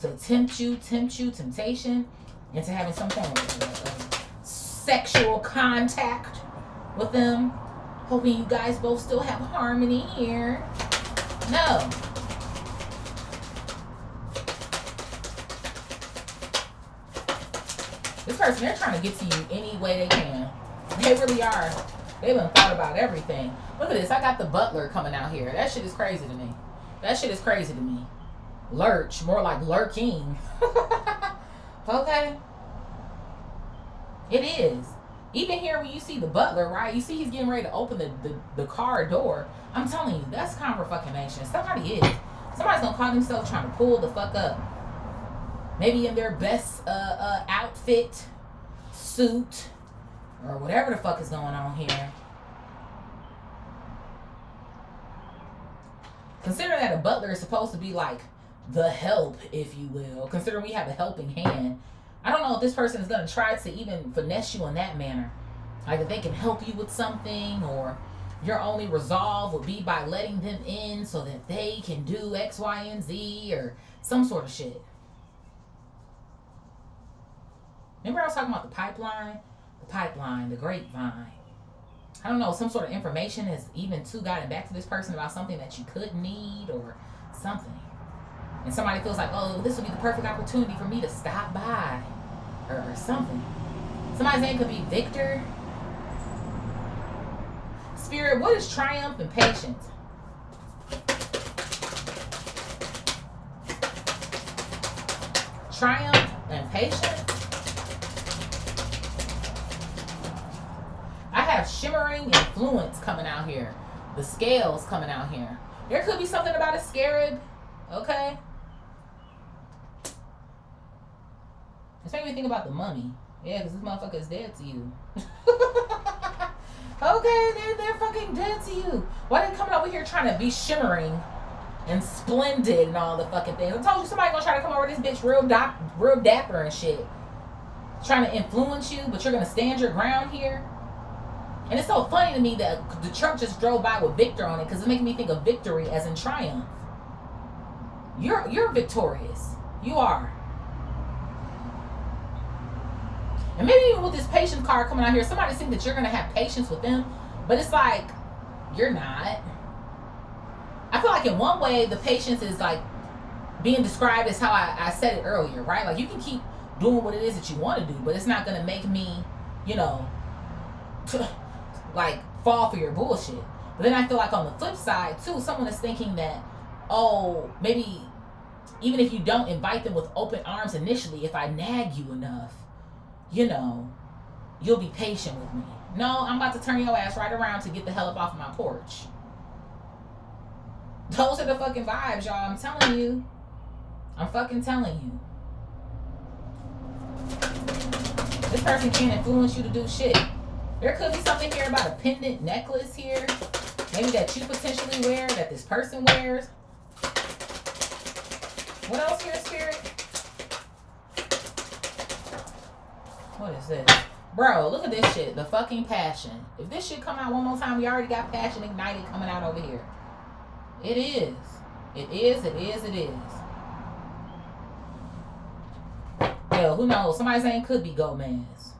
To tempt you, temptation, into having some form of sexual contact with them. Hoping you guys both still have harmony here. No. This person, they're trying to get to you any way they can. They really are. They've been thought about everything. Look at this. I got the butler coming out here. That shit is crazy to me. Lurch. More like lurking. Okay. It is. Even here when you see the butler, right? You see he's getting ready to open the car door. I'm telling you, that's conversation. Somebody is. Somebody's gonna call themselves trying to pull the fuck up. Maybe in their best outfit, suit, or whatever the fuck is going on here. Consider that a butler is supposed to be like the help, if you will. Consider we have a helping hand. I don't know if this person is going to try to even finesse you in that manner. Like if they can help you with something, or your only resolve would be by letting them in so that they can do X, Y, and Z, or some sort of shit. Remember I was talking about the pipeline? The pipeline, the grapevine. I don't know, some sort of information has even gotten back to this person about something that you could need or something. And somebody feels like, oh, this would be the perfect opportunity for me to stop by or something. Somebody's name could be Victor. Spirit, what is triumph and patience? Triumph and patience? I have shimmering influence coming out here. The scales coming out here. There could be something about a scarab. Okay? It's making me think about the mummy. Yeah, because this motherfucker is dead to you. Okay, they're fucking dead to you. Why are they coming over here trying to be shimmering and splendid and all the fucking things? I told you somebody gonna try to come over this bitch real dapper and shit. Trying to influence you, but you're gonna stand your ground here. And it's so funny to me that the truck just drove by with Victor on it, because it's making me think of victory as in triumph. You're victorious. You are. And maybe even with this patience card coming out here, somebody think that you're going to have patience with them. But it's like, you're not. I feel like in one way, the patience is like being described as how I said it earlier, right? Like you can keep doing what it is that you want to do, but it's not going to make me, you know, like fall for your bullshit. But then I feel like on the flip side, too, someone is thinking that, oh, maybe even if you don't invite them with open arms initially, if I nag you enough, you know, you'll be patient with me. No, I'm about to turn your ass right around to get the hell up off of my porch. Those are the fucking vibes, y'all. I'm telling you. I'm fucking telling you. This person can't influence you to do shit. There could be something here about a pendant necklace here. Maybe that you potentially wear, that this person wears. What else here, Spirit? What is this? Bro, look at this shit. The fucking passion. If this shit come out one more time, we already got passion ignited coming out over here. It is. It is, it is, it is. Hell, who knows? Somebody's name could be Gomez.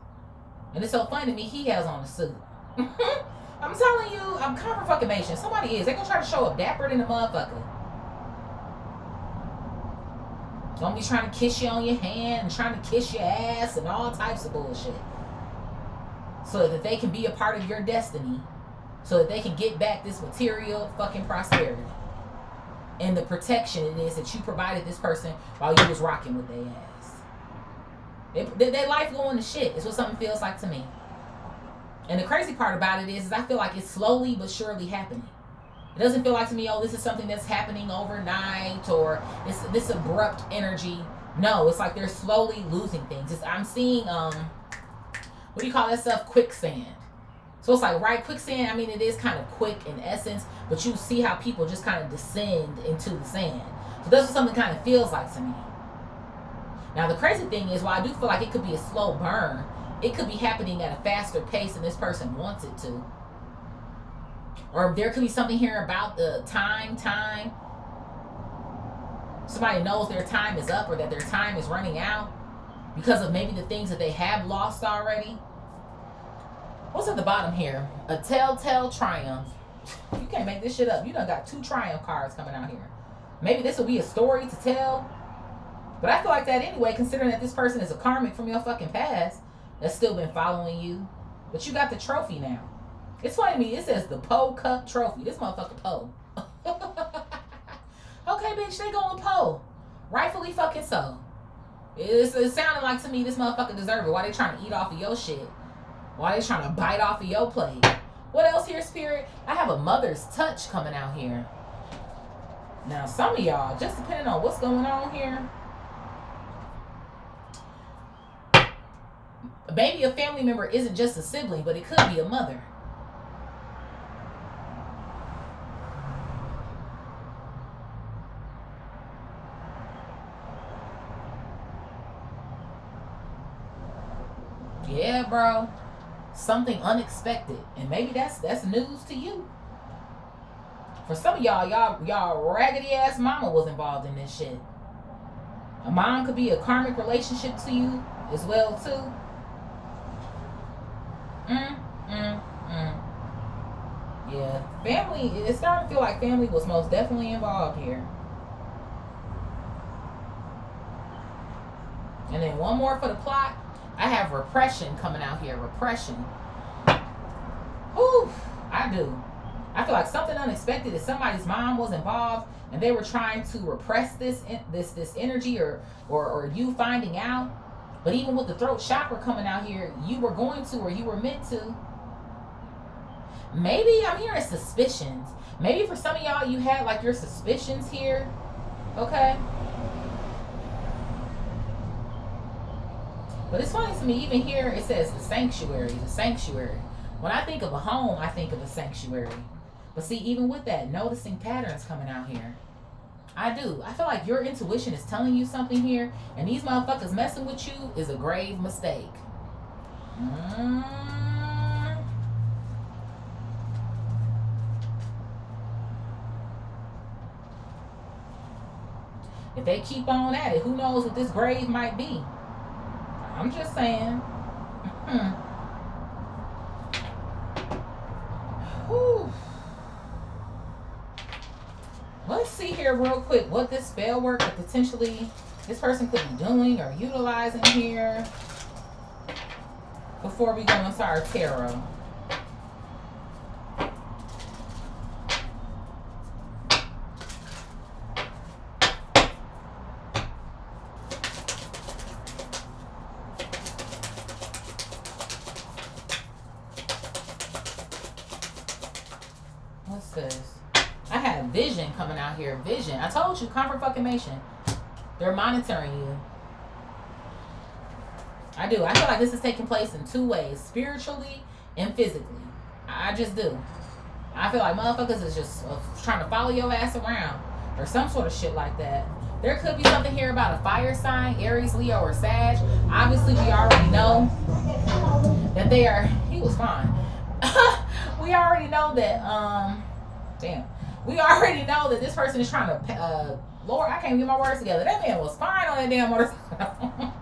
And it's so funny to me, he has on a suit. I'm telling you, I'm confirmation. Somebody is. They gonna try to show up dapper than a motherfucker. Gonna be trying to kiss you on your hand and trying to kiss your ass and all types of bullshit. So that they can be a part of your destiny. So that they can get back this material fucking prosperity. And the protection it is that you provided this person while you was rocking with their ass. Their life going to shit is what something feels like to me. And the crazy part about it is I feel like it's slowly but surely happening. It doesn't feel like to me, oh, this is something that's happening overnight or it's this abrupt energy. No, it's like they're slowly losing things. I'm seeing, what do you call that stuff? Quicksand. So it's like, right, quicksand, I mean, it is kind of quick in essence, but you see how people just kind of descend into the sand. So that's what something kind of feels like to me. Now, the crazy thing is, while I do feel like it could be a slow burn, it could be happening at a faster pace than this person wants it to. Or there could be something here about the time. Somebody knows their time is up or that their time is running out because of maybe the things that they have lost already. What's at the bottom here? A telltale triumph. You can't make this shit up. You done got 2 triumph cards coming out here. Maybe this will be a story to tell. But I feel like that anyway, considering that this person is a karmic from your fucking past that's still been following you. But you got the trophy now. It's funny to me, it says the Poe Cup Trophy. This motherfucker Poe. Okay, bitch, they going Poe. Rightfully fucking so. It sounded like to me this motherfucker deserve it. Why they trying to eat off of your shit? Why they trying to bite off of your plate? What else here, Spirit? I have a mother's touch coming out here. Now, some of y'all, just depending on what's going on here, maybe a family member isn't just a sibling, but it could be a mother. Yeah, bro. Something unexpected. And maybe that's news to you. For some of y'all raggedy ass mama was involved in this shit. A mom could be a karmic relationship to you as well too. Yeah, family, it's starting to feel like family was most definitely involved here. And then one more for the plot. I have repression coming out here. Repression. Whew, I do. I feel like something unexpected is somebody's mom was involved and they were trying to repress this energy or you finding out. But even with the throat chakra coming out here, you were going to or you were meant to. Maybe I'm hearing suspicions. Maybe for some of y'all you had like your suspicions here. Okay. But it's funny to me, even here it says the sanctuary, the sanctuary. When I think of a home, I think of a sanctuary. But see, even with that, noticing patterns coming out here. I do. I feel like your intuition is telling you something here, and these motherfuckers messing with you is a grave mistake. If they keep on at it, who knows what this grave might be? I'm just saying. Whew. Let's see here real quick what this spell work could potentially this person could be doing or utilizing here before we go into our tarot. What's this? I have vision coming out here. Vision. I told you, confirmation. They're monitoring you. I do. I feel like this is taking place in two ways, spiritually and physically. I just do. I feel like motherfuckers is just trying to follow your ass around or some sort of shit like that. There could be something here about a fire sign, Aries, Leo, or Sag. Obviously, we already know that they are. He was fine. We already know that. We already know that this person is trying to. Lord, I can't get my words together. That man was fine on that damn motorcycle.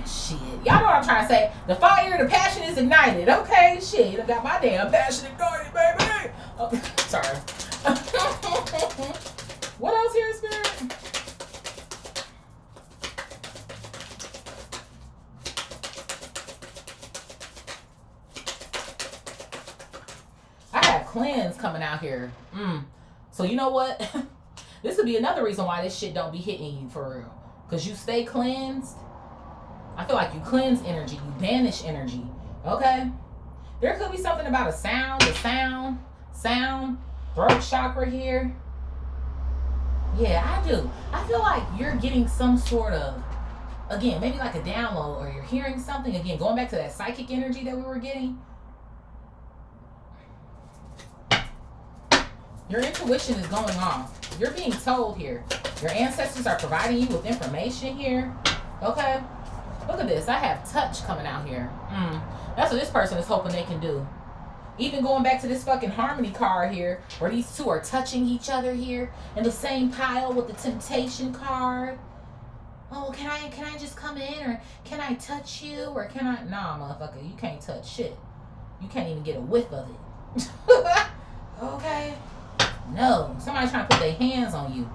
Shit, y'all know what I'm trying to say. The fire, the passion is ignited. Okay, shit, I got my damn passion ignited, baby. Oh, sorry. What else here, Spirit? I have cleanse coming out here. So you know what? This would be another reason why this shit don't be hitting you for real. Because you stay cleansed. I feel like you cleanse energy. You banish energy. Okay? There could be something about a sound. Throat chakra here. Yeah, I do. I feel like you're getting some sort of, again, maybe like a download, or you're hearing something. Again, going back to that psychic energy that we were getting. Your intuition is going off. You're being told here. Your ancestors are providing you with information here. Okay? Look at this. I have touch coming out here. That's what this person is hoping they can do. Even going back to this fucking harmony card here, where these two are touching each other here in the same pile with the temptation card. Oh, can I just come in, or can I touch you, or can I? Nah, motherfucker, you can't touch shit. You can't even get a whiff of it. Okay? No, somebody's trying to put their hands on you.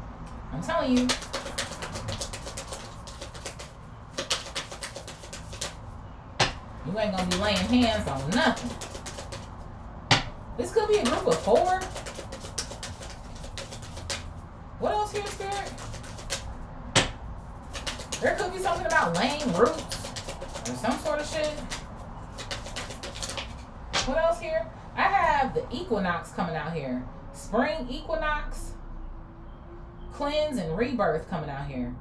I'm telling you. You ain't gonna be laying hands on nothing. This could be a group of 4. What else here, Spirit? There could be something about laying roots or some sort of shit. What else here? I have the equinox coming out here. Spring equinox. cleanse and rebirth coming out here.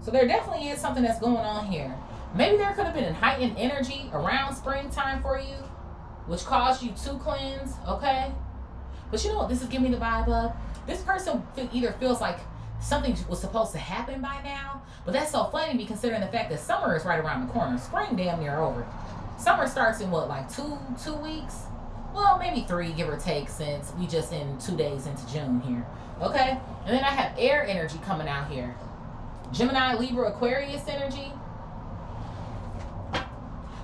So there definitely is something that's going on here. Maybe there could have been a heightened energy around springtime for you, which caused you to cleanse, okay? But you know what this is giving me the vibe of? This person either feels like something was supposed to happen by now, but that's so funny considering the fact that summer is right around the corner. Spring damn near over. Summer starts in what, like two weeks? Well, maybe 3, give or take, since we just in 2 days into June here, okay? And then I have air energy coming out here. Gemini, Libra, Aquarius energy.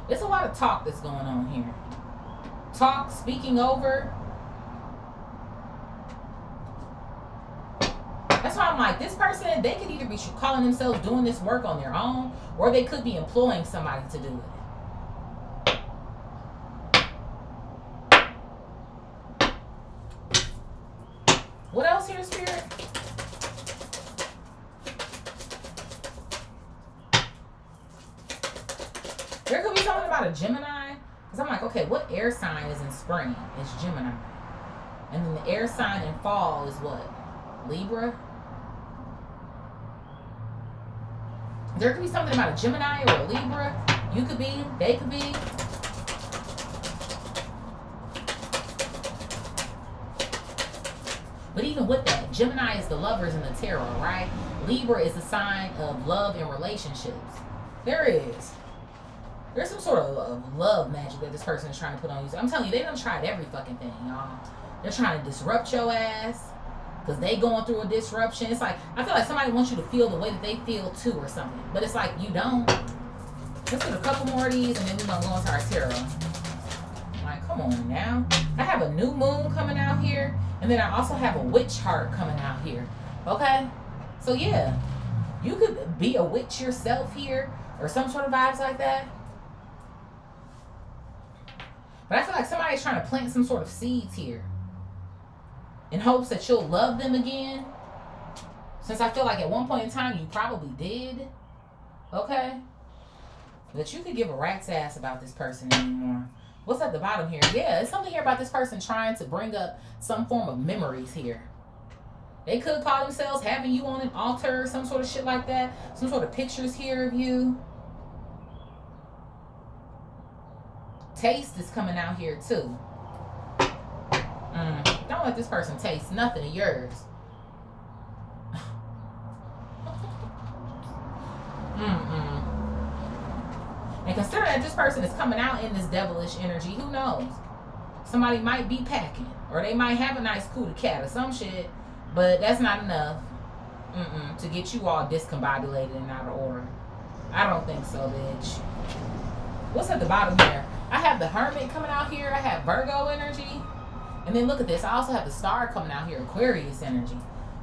There's a lot of talk that's going on here. Talk, speaking over. That's why I'm like, this person, they could either be calling themselves doing this work on their own, or they could be employing somebody to do it. What else here, Spirit? There could be something about a Gemini. Because I'm like, okay, what air sign is in spring? It's Gemini. And then the air sign in fall is what? Libra? There could be something about a Gemini or a Libra. You could be, they could be. But even with that, Gemini is the lovers in the tarot, right? Libra is a sign of love and relationships. There's some sort of love magic that this person is trying to put on you. So I'm telling you, they done tried every fucking thing, y'all. They're trying to disrupt your ass because they going through a disruption. It's like, I feel like somebody wants you to feel the way that they feel too or something. But it's like, you don't. Let's get a couple more of these and then we're going to go into our tarot. Like, come on now. I have a new moon coming out here. And then I also have a witch heart coming out here. Okay? So yeah, you could be a witch yourself here or some sort of vibes like that. But I feel like somebody's trying to plant some sort of seeds here in hopes that you'll love them again. Since I feel like at one point in time you probably did. Okay? That you could give a rat's ass about this person anymore. What's at the bottom here? Yeah, it's something here about this person trying to bring up some form of memories here. They could call themselves having you on an altar or some sort of shit like that. Some sort of pictures here of you. Taste is coming out here too. Don't let this person taste nothing of yours. And consider that this person is coming out in this devilish energy. Who knows? Somebody might be packing. Or they might have a nice cootie cat or some shit. But that's not enough to get you all discombobulated and out of order. I don't think so, bitch. What's at the bottom here? I have the Hermit coming out here. I have Virgo energy. And then look at this. I also have the Star coming out here. Aquarius energy.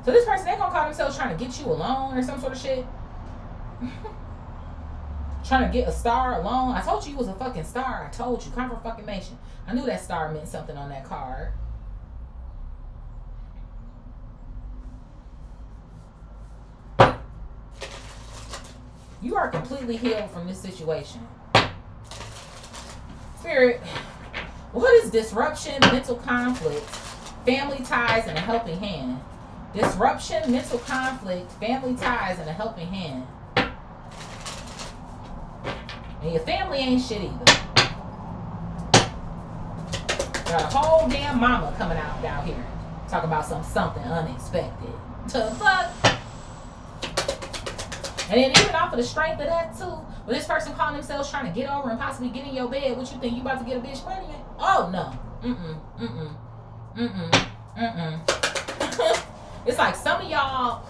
So this person, they're going to call themselves trying to get you alone or some sort of shit. Trying to get a star alone. I told you was a fucking star. I told you. Confirmation. I knew that star meant something on that card. You are completely healed from this situation. Spirit, what is disruption, mental conflict, family ties, and a helping hand? Disruption, mental conflict, family ties, and a helping hand. And your family ain't shit either. Got a whole damn mama coming out down here. Talk about something unexpected. To fuck. And then even off of the strength of that too, with this person calling themselves trying to get over and possibly get in your bed, what you think, you about to get a bitch pregnant? Oh no. It's like some of y'all,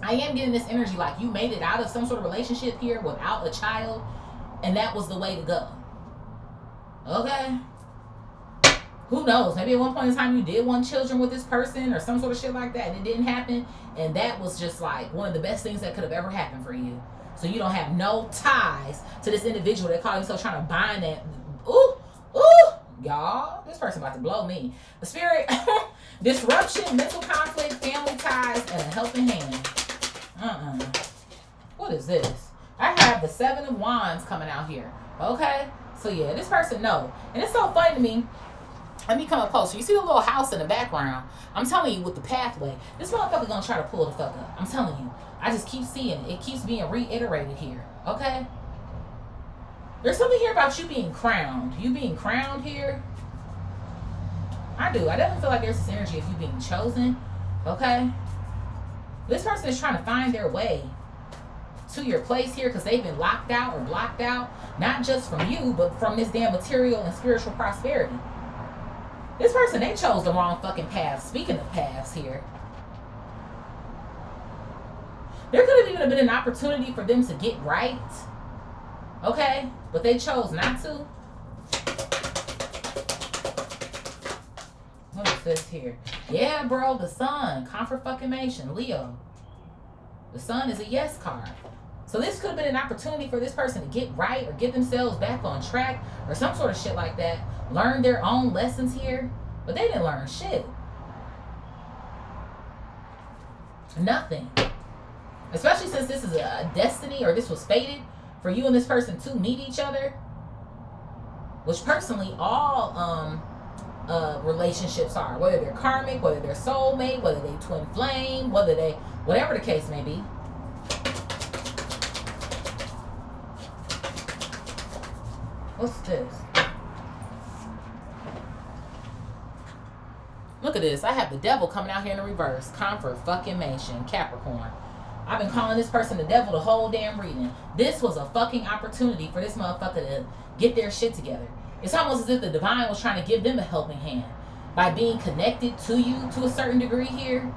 I am getting this energy like you made it out of some sort of relationship here without a child, and that was the way to go. Okay? Who knows? Maybe at one point in time you did want children with this person or some sort of shit like that, and it didn't happen, and that was just like one of the best things that could have ever happened for you. So you don't have no ties to this individual that call himself trying to bind that. Ooh, y'all, this person about to blow me. The spirit, disruption, mental conflict, family ties, and a helping hand. What is this? I have the 7 of Wands coming out here. Okay, so yeah, this person, no. And it's so funny to me Let me come up closer. You see the little house in the background? I'm telling you, with the pathway, this motherfucker gonna try to pull the fuck up. I'm telling you. I just keep seeing it. It keeps being reiterated here. Okay? There's something here about you being crowned. You being crowned here. I do. I definitely feel like there's this energy of you being chosen. Okay? This person is trying to find their way to your place here because they've been locked out or blocked out. Not just from you, but from this damn material and spiritual prosperity. This person, they chose the wrong fucking path. Speaking of paths here. There could have even been an opportunity for them to get right. Okay? But they chose not to. What is this here? Yeah, bro, the sun. Confirmation. Leo. The sun is a yes card. So this could have been an opportunity for this person to get right or get themselves back on track or some sort of shit like that. Learn their own lessons here. But they didn't learn shit. Nothing. Especially since this is a destiny, or this was fated for you and this person to meet each other. Which personally, all relationships are. Whether they're karmic, whether they're soulmate, whether they twin flame, whether they, whatever the case may be. What's this? Look at this. I have the devil coming out here in the reverse. Confirmation. Capricorn. I've been calling this person the devil the whole damn reading. This was a fucking opportunity for this motherfucker to get their shit together. It's almost as if the divine was trying to give them a helping hand by being connected to you to a certain degree here.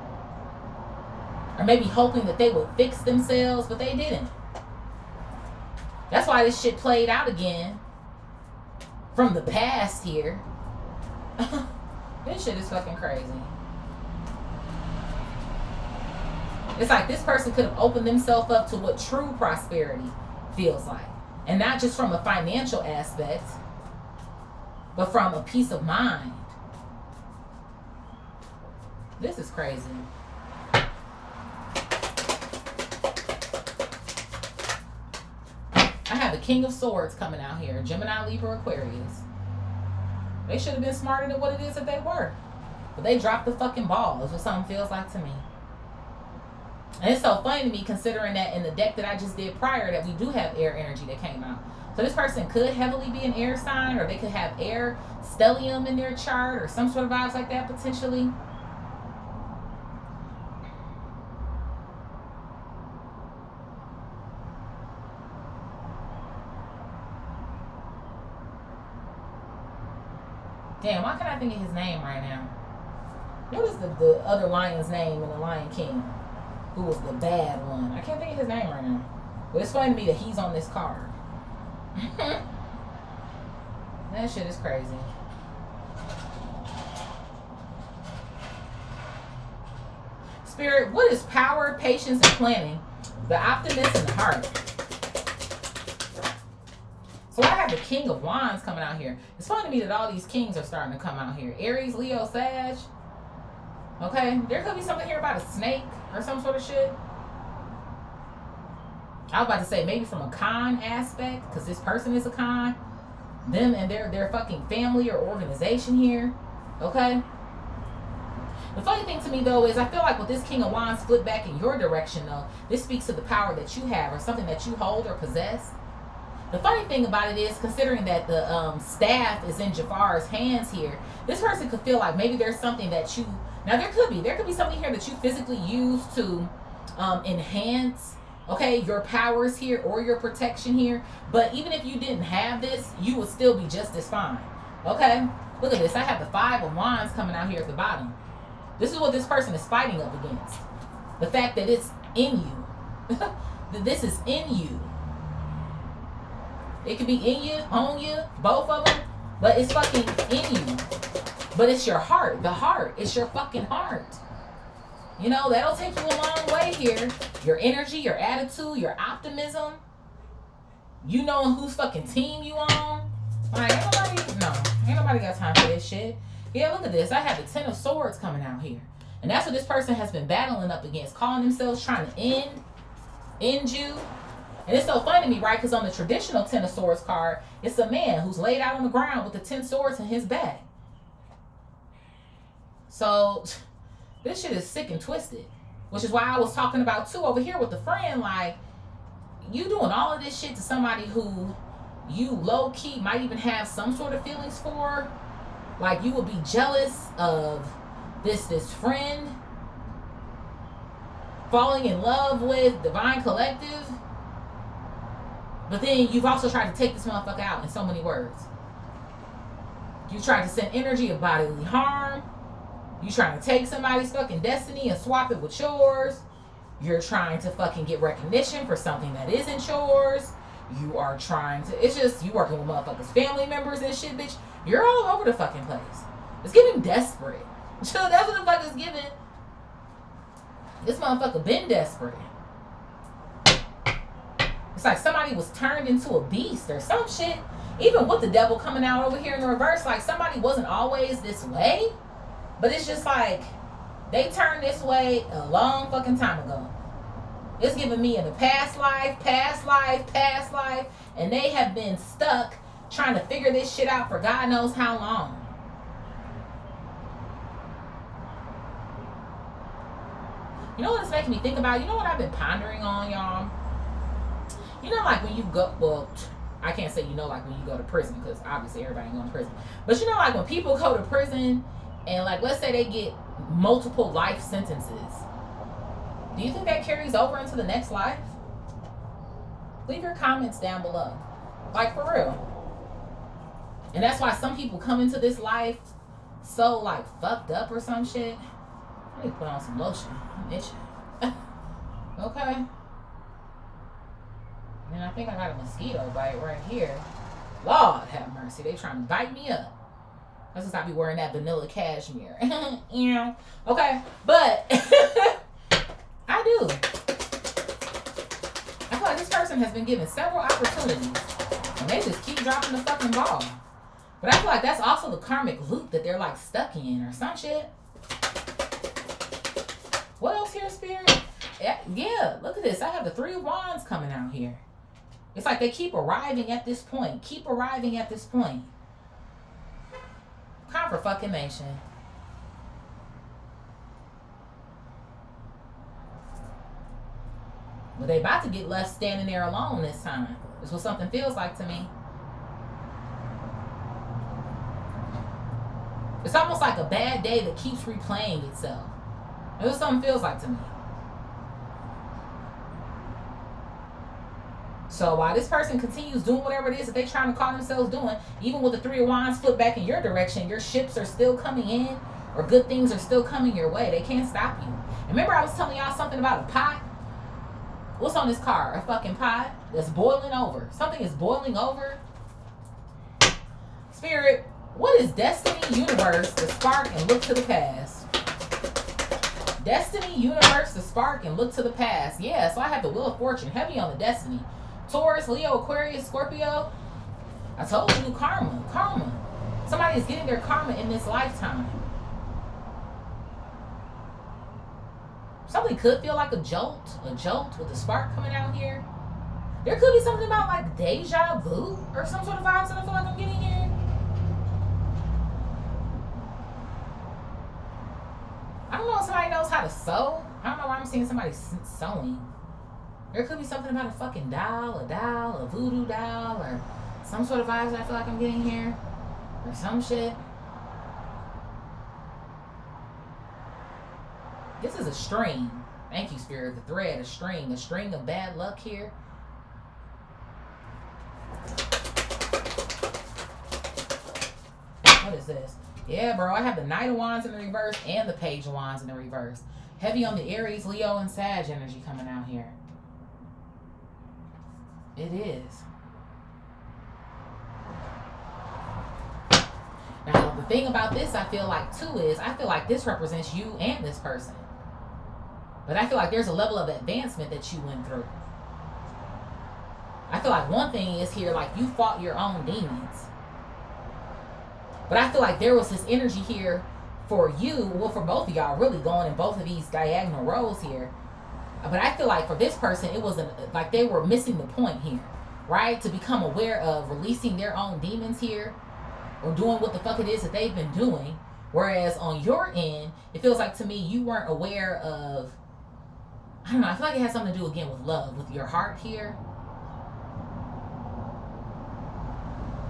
Or maybe hoping that they would fix themselves, but they didn't. That's why this shit played out again from the past here. This shit is fucking crazy. It's like this person could have opened themselves up to what true prosperity feels like. And not just from a financial aspect, but from a peace of mind. This is crazy. I have the King of Swords coming out here. Gemini, Libra, Aquarius. They should have been smarter than what it is that they were. But they dropped the fucking ball, is what something feels like to me. And it's so funny to me considering that in the deck that I just did prior that we do have air energy that came out. So this person could heavily be an air sign, or they could have air stellium in their chart or some sort of vibes like that potentially. Damn, why can't I think of his name right now? What is the other lion's name in the Lion King? Who was the bad one? I can't think of his name right now. But it's funny to me that he's on this card. That shit is crazy. Spirit, what is power, patience, and planning? The optimist and the heart. So I have the King of Wands coming out here. It's funny to me that all these kings are starting to come out here. Aries, Leo, Sag. Okay, there could be something here about a snake or some sort of shit. I was about to say maybe from a con aspect, because this person is a con. Them and their fucking family or organization here. Okay? The funny thing to me though is I feel like with this King of Wands flipped back in your direction though, this speaks to the power that you have or something that you hold or possess. The funny thing about it is, considering that the staff is in Jafar's hands here, this person could feel like maybe there's something that you, now there could be something here that you physically use to enhance, okay, your powers here or your protection here. But even if you didn't have this, you would still be just as fine. Okay, look at this. I have the Five of Wands coming out here at the bottom. This is what this person is fighting up against. The fact that it's in you. That this is in you. It could be in you, on you, both of them, but it's fucking in you. But it's your heart. The heart. It's your fucking heart. You know, that'll take you a long way here. Your energy, your attitude, your optimism. You knowing whose fucking team you on. Like, ain't nobody got time for this shit. Yeah, look at this. I have the Ten of Swords coming out here. And that's what this person has been battling up against. Calling themselves trying to end you. And it's so funny to me, right? Because on the traditional Ten of Swords card, it's a man who's laid out on the ground with the 10 swords in his back. So this shit is sick and twisted. Which is why I was talking about too over here with the friend, like, you doing all of this shit to somebody who you low-key might even have some sort of feelings for. Like, you would be jealous of this friend falling in love with Divine Collective. But then you've also tried to take this motherfucker out in so many words. You tried to send energy of bodily harm. You trying to take somebody's fucking destiny and swap it with yours. You're trying to fucking get recognition for something that isn't yours. You are trying to, it's just, you working with motherfuckers, family members and shit, bitch. You're all over the fucking place. It's giving desperate. So that's what the fuck is giving. This motherfucker been desperate. It's like somebody was turned into a beast or some shit. Even with the devil coming out over here in the reverse, like somebody wasn't always this way. But it's just like, they turned this way a long fucking time ago. It's giving me in a past life, and they have been stuck trying to figure this shit out for God knows how long. You know what it's making me think about? You know what I've been pondering on, y'all? You know, like when you go, well, I can't say, you know, like when you go to prison, because obviously everybody going to prison. But you know, like when people go to prison and, like, let's say they get multiple life sentences. Do you think that carries over into the next life? Leave your comments down below. Like, for real. And that's why some people come into this life so, like, fucked up or some shit. I need to put on some lotion. I'm itching. Okay. And I think I got a mosquito bite right here. Lord have mercy. They trying to bite me up. That's because I be wearing that vanilla cashmere. You know? Okay. But I do. I feel like this person has been given several opportunities. And they just keep dropping the fucking ball. But I feel like that's also the karmic loop that they're, like, stuck in or some shit. What else here, Spirit? Yeah, look at this. I have the 3 of Wands coming out here. It's like they keep arriving at this point. Keep arriving at this point. Confirmation. But they about to get left standing there alone this time. That's what something feels like to me. It's almost like a bad day that keeps replaying itself. That's what something feels like to me. So while this person continues doing whatever it is that they're trying to call themselves doing, even with the 3 of Wands flipped back in your direction, your ships are still coming in, or good things are still coming your way. They can't stop you. And remember I was telling y'all something about a pot? What's on this card? A fucking pot that's boiling over. Something is boiling over. Spirit, what is destiny, universe, to spark and look to the past? Destiny, universe, to spark and look to the past. Yeah, so I have the Wheel of Fortune, heavy on the destiny. Taurus, Leo, Aquarius, Scorpio. I told you, karma. Karma. Somebody is getting their karma in this lifetime. Something could feel like a jolt with the spark coming out here. There could be something about, like, deja vu or some sort of vibes that I feel like I'm getting here. I don't know if somebody knows how to sew. I don't know why I'm seeing somebody sewing. There could be something about a fucking doll, a voodoo doll, or some sort of vibes that I feel like I'm getting here. Or some shit. This is a string. Thank you, Spirit. The thread, a string of bad luck here. What is this? Yeah, bro, I have the Knight of Wands in the reverse and the Page of Wands in the reverse. Heavy on the Aries, Leo, and Sag energy coming out here. It is. Now, the thing about this, I feel like, too, is I feel like this represents you and this person. But I feel like there's a level of advancement that you went through. I feel like one thing is here, like, you fought your own demons. But I feel like there was this energy here for you, well, for both of y'all, really going in both of these diagonal rows here. But I feel like for this person, it wasn't like they were missing the point here, right? To become aware of releasing their own demons here, or doing what the fuck it is that they've been doing, Whereas on your end, it feels like to me you weren't aware of, I don't know, I feel like it has something to do again with love, with your heart here.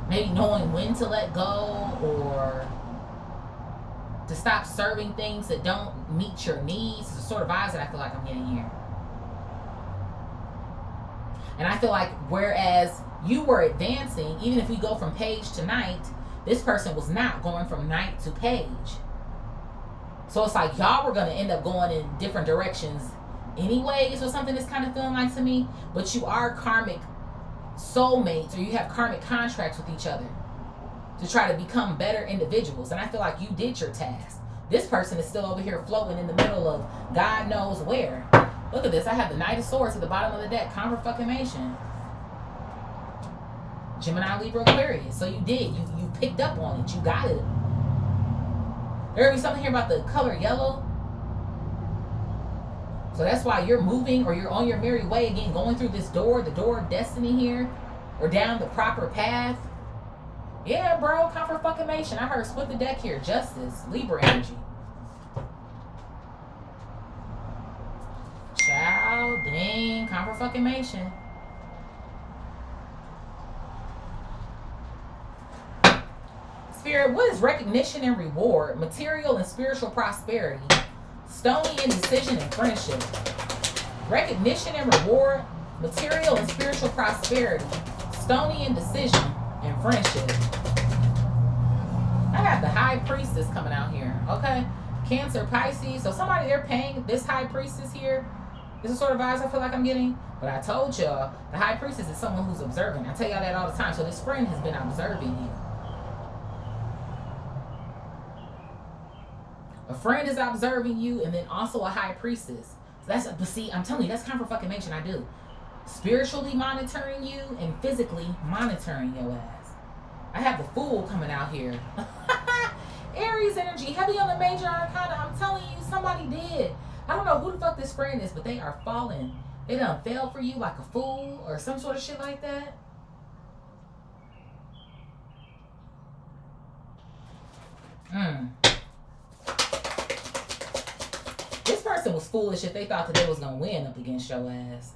Maybe knowing when to let go, or to stop serving things that don't meet your needs. The sort of vibes that I feel like I'm getting here. And I feel like whereas you were advancing, even if we go from page to night, this person was not going from night to page. So it's like y'all were going to end up going in different directions anyways, or something that's kind of feeling like to me. But you are karmic soulmates, or you have karmic contracts with each other to try to become better individuals. And I feel like you did your task. This person is still over here floating in the middle of God knows where. Look at this. I have the Knight of Swords at the bottom of the deck. Confirmation. Gemini, Libra, Aquarius. So you did. You picked up on it. You got it. There will be something here about the color yellow. So that's why you're moving, or you're on your merry way again, going through this door, the door of destiny here, or down the proper path. Yeah, bro. Confirmation. I heard split the deck here. Justice. Libra energy. Child, dang, confirmation. Spirit, what is recognition and reward, material and spiritual prosperity, stony indecision and friendship? Recognition and reward, material and spiritual prosperity, stony indecision and friendship. I have the High Priestess coming out here, okay? Cancer, Pisces. So somebody, they're paying this High Priestess here. This is sort of vibes I feel like I'm getting. But I told y'all, the High Priestess is someone who's observing. I tell y'all that all the time. So this friend has been observing you. A friend is observing you, and then also a High Priestess. So that's, but see, I'm telling you, that's confirmation I do. Spiritually monitoring you and physically monitoring your ass. I have the Fool coming out here. Aries energy, heavy on the major arcana. I'm telling you, somebody did. I don't know who the fuck this friend is, but they are falling. They done fell for you like a fool or some sort of shit like that. This person was foolish if they thought that they was gonna win up against your ass.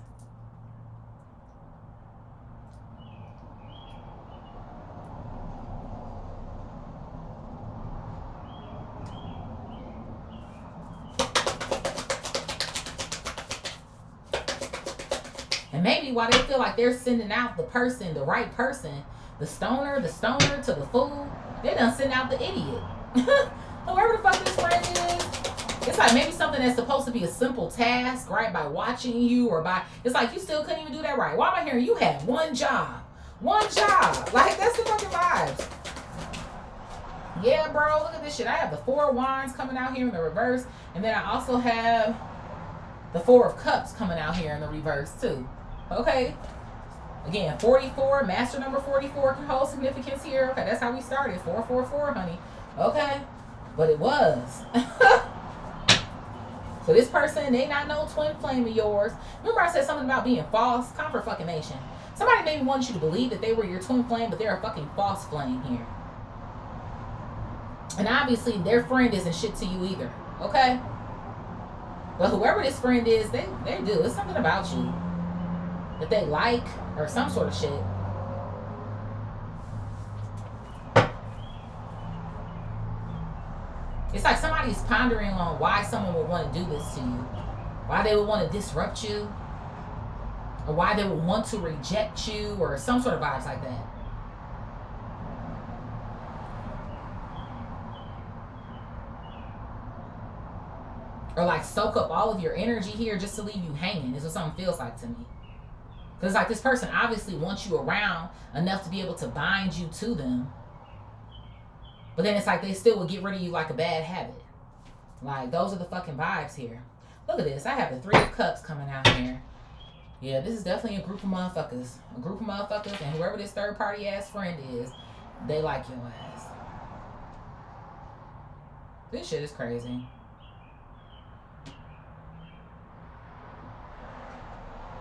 And maybe while they feel like they're sending out the person, the right person, the stoner to the fool, they done send out the idiot. Whoever the fuck this friend is, it's like maybe something that's supposed to be a simple task, right? By watching you, or by, it's like you still couldn't even do that right. Why am I hearing you had one job? One job. Like, that's the fucking vibes. Yeah, bro, look at this shit. I have the Four of Wands coming out here in the reverse. And then I also have the Four of Cups coming out here in the reverse, too. Okay. Again, 44, master number 44 can hold significance here. Okay, that's how we started. 444, honey. Okay. But it was. So this person, they not no twin flame of yours. Remember I said something about being false? Confirmation. Somebody maybe wanted you to believe that they were your twin flame, but they're a fucking false flame here. And obviously their friend isn't shit to you either. Okay? But whoever this friend is, they do. It's something about you that they like, or some sort of shit. It's like somebody's pondering on why someone would want to do this to you. Why they would want to disrupt you. Or why they would want to reject you, or some sort of vibes like that. Or like soak up all of your energy here just to leave you hanging. Is what something feels like to me. Because like this person obviously wants you around enough to be able to bind you to them. But then it's like they still will get rid of you like a bad habit. Like, those are the fucking vibes here. Look at this. I have the Three of Cups coming out here. Yeah, this is definitely a group of motherfuckers. A group of motherfuckers, and whoever this third party ass friend is, they like your ass. This shit is crazy.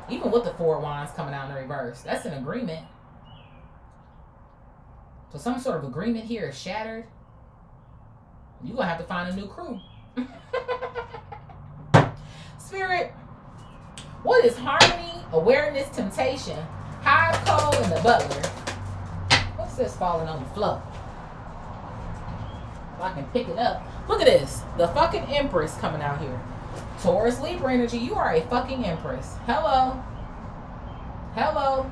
Even with the Four of Wands coming out in the reverse, that's an agreement. So some sort of agreement here is shattered. You're going to have to find a new crew. Spirit, what is harmony, awareness, temptation, high, cold, and the butler? What's this falling on the floor? If I can pick it up. Look at this. The fucking Empress coming out here. Taurus, Libra energy. You are a fucking Empress. Hello. Hello.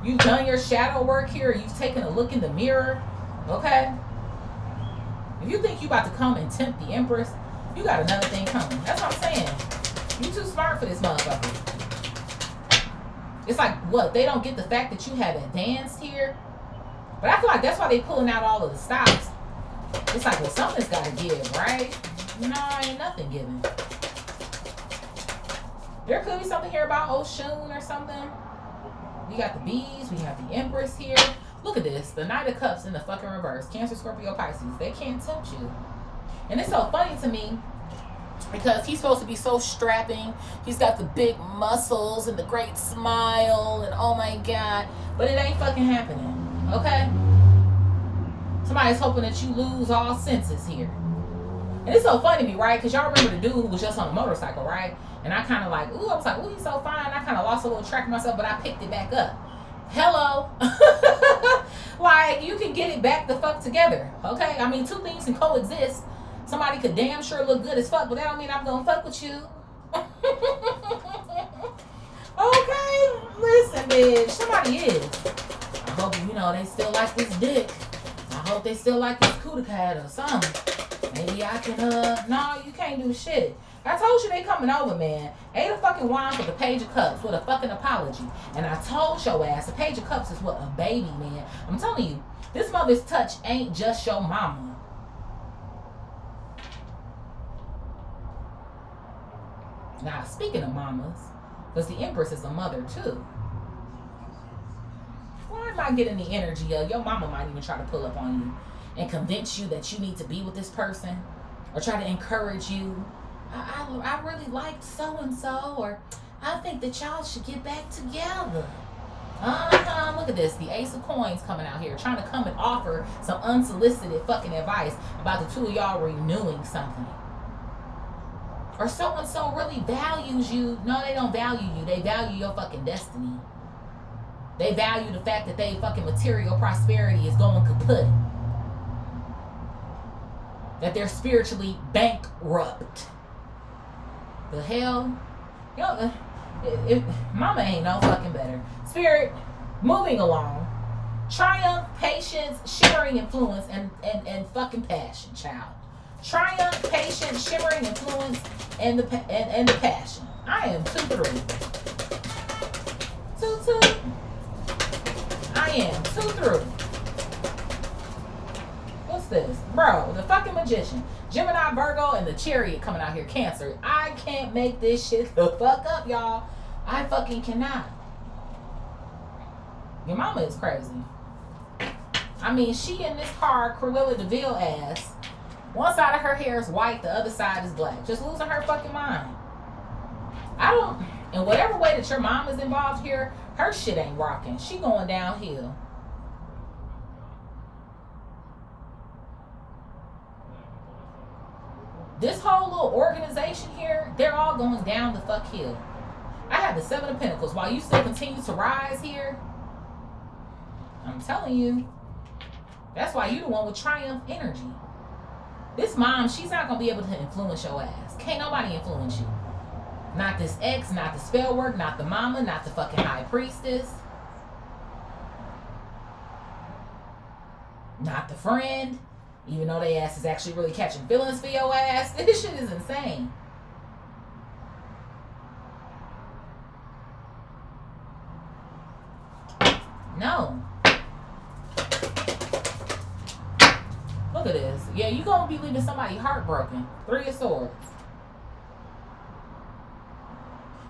You've done your shadow work here. You've taken a look in the mirror. Okay? If you think you about to come and tempt the Empress, you got another thing coming. That's what I'm saying. You too smart for this motherfucker. It's like, what? They don't get the fact that you have advanced here? But I feel like that's why they pulling out all of the stops. It's like, well, something's got to give, right? No, ain't nothing giving. There could be something here about Oshun or something. We got the bees. We have the Empress here. Look at this. The Knight of Cups in the fucking reverse. Cancer, Scorpio, Pisces. They can't tempt you. And it's so funny to me because he's supposed to be so strapping. He's got the big muscles and the great smile and oh my God. But it ain't fucking happening. Okay? Somebody's hoping that you lose all senses here. And it's so funny to me, right? Because y'all remember the dude who was just on a motorcycle, right? And I kind of like, ooh, I was like, ooh, he's so fine. I kind of lost a little track of myself, but I picked it back up. Hello. Like, you can get it back the fuck together. Okay? I mean, two things can coexist. Somebody could damn sure look good as fuck, but that don't mean I'm going to fuck with you. Okay? Listen, bitch. Somebody is. I hope, they still like this dick. I hope they still like this cootie cat or something. Maybe I can, no, you can't do shit. I told you they coming over, man. 8 of fucking wands with a page of cups with a fucking apology. And I told your ass, a page of cups is what? A baby, man. I'm telling you, this mother's touch ain't just your mama. Now, speaking of mamas, because the Empress is a mother, too. Why am I getting the energy of your mama might even try to pull up on you and convince you that you need to be with this person or try to encourage you? I really liked so-and-so, or I think that y'all should get back together. Look at this. The Ace of Coins coming out here, trying to come and offer some unsolicited fucking advice about the two of y'all renewing something. Or so-and-so really values you. No, they don't value you. They value your fucking destiny. They value the fact that they fucking material prosperity is going kaput. That they're spiritually bankrupt. The hell? Mama ain't no fucking better. Spirit, moving along. Triumph, patience, shimmering influence, and fucking passion, child. Triumph, patience, shimmering influence, and the passion. I am 2-3. 2-2. I am 2-3. What's this? Bro, the fucking Magician. Gemini, Virgo, and the Chariot coming out here. Cancer. I can't make this shit the fuck up, y'all. I fucking cannot. Your mama is crazy. I mean, she in this hard Cruella de Vil ass. One side of her hair is white, the other side is black. Just losing her fucking mind. In whatever way that your mom is involved here, her shit ain't rocking. She going downhill. This whole little organization here, they're all going down the fuck hill. I have the 7 of Pentacles. While you still continue to rise here, I'm telling you, that's why you the one with triumph energy. This mom, she's not going to be able to influence your ass. Can't nobody influence you. Not this ex, not the spell work, not the mama, not the fucking high priestess. Not the friend. Even though they ass is actually really catching feelings for your ass. This shit is insane. No. Look at this. Yeah, you gonna be leaving somebody heartbroken. 3 of Swords.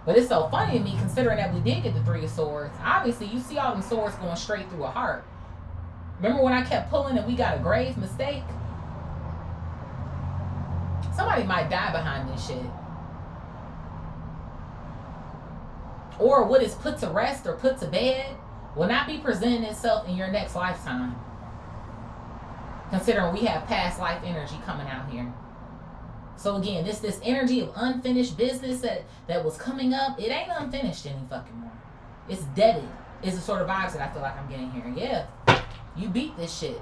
But it's so funny to me considering that we did get the 3 of Swords. Obviously, you see all them swords going straight through a heart. Remember when I kept pulling and we got a grave mistake? Somebody might die behind this shit. Or what is put to rest or put to bed will not be presenting itself in your next lifetime. considering we have past life energy coming out here. So again, this energy of unfinished business that was coming up, it ain't unfinished any fucking more. It's deaded. Is the sort of vibes that I feel like I'm getting here. Yeah, you beat this shit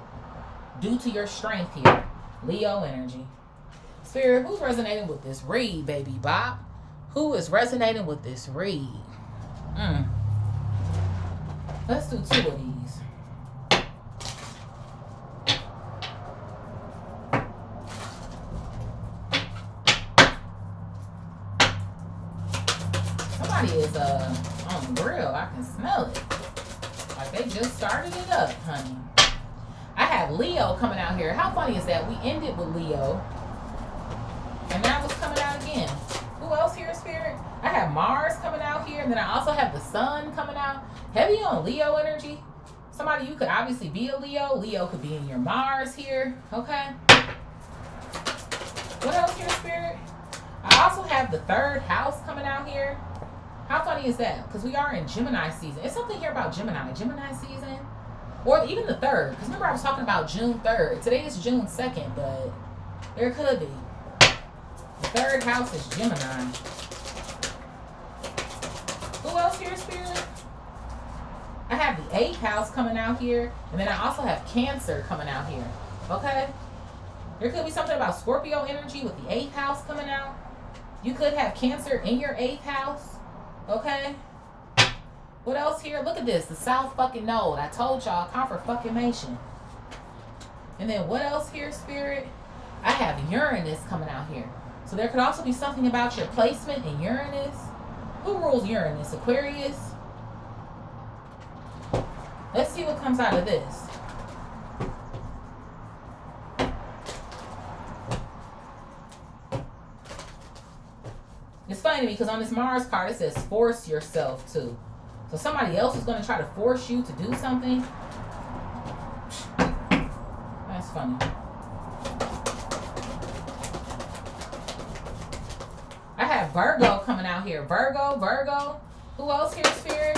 due to your strength here. Leo energy. Spirit, who's resonating with this read, baby Bob? Who is resonating with this read? Let's do 2 of these. Somebody is on the grill. I can smell it. Like they just started it up, honey. I have Leo coming out here. How funny is that? We ended with Leo. And now it's coming out again. Who else here, Spirit? I have Mars coming out here. And then I also have the Sun coming out. Heavy on Leo energy. Somebody, you could obviously be a Leo. Leo could be in your Mars here. Okay. What else here, Spirit? I also have the 3rd house coming out here. How funny is that? Because we are in Gemini season. It's something here about Gemini season. Or even the 3rd. Because remember I was talking about June 3rd. Today is June 2nd, but there could be. The 3rd house is Gemini. Who else here, Spirit? I have the 8th house coming out here. And then I also have Cancer coming out here. Okay? There could be something about Scorpio energy with the 8th house coming out. You could have Cancer in your 8th house. Okay? What else here? Look at this. The South fucking Node. I told y'all. Confirmation. And then what else here, Spirit? I have Uranus coming out here. So there could also be something about your placement in Uranus. Who rules Uranus? Aquarius? Let's see what comes out of this. It's funny to me because on this Mars card it says force yourself to. So somebody else is going to try to force you to do something. That's funny. I have Virgo coming out here. Virgo. Who else here, Spirit?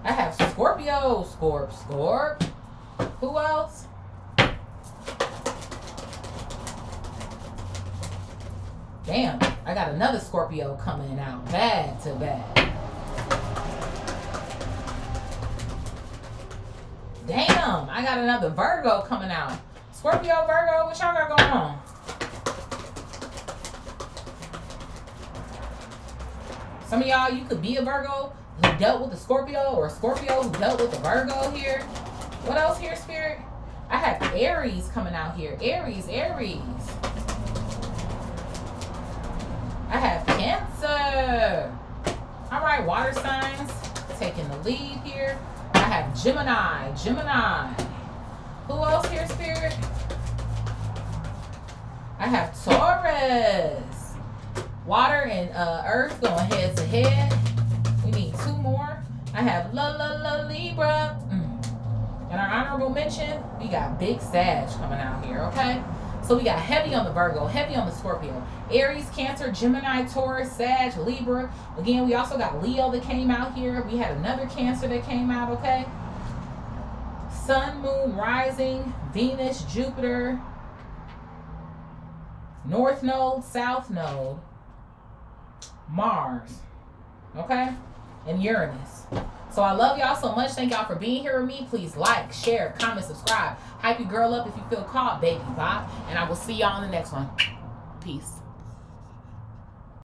I have Scorpio. Scorp. Who else? Damn, I got another Scorpio coming out. Bad to bad. Damn, I got another Virgo coming out. Scorpio, Virgo, what y'all got going on? Some of y'all, you could be a Virgo who dealt with the Scorpio, or a Scorpio who dealt with the Virgo here. What else here, Spirit? I have Aries coming out here. Aries. I have Cancer. All right, water signs taking the lead here. I have Gemini. Who else here, Spirit? I have Taurus. Water and earth going head to head. We need 2 more. I have Libra. And our honorable mention, we got Big Sag coming out here, okay? So we got heavy on the Virgo, heavy on the Scorpio. Aries, Cancer, Gemini, Taurus, Sag, Libra. Again, we also got Leo that came out here. We had another Cancer that came out, okay? Sun, Moon, Rising, Venus, Jupiter, North Node, South Node, Mars, okay? And Uranus. So I love y'all so much. Thank y'all for being here with me. Please like, share, comment, subscribe. Hype your girl up if you feel called, baby bop. And I will see y'all in the next one. Peace.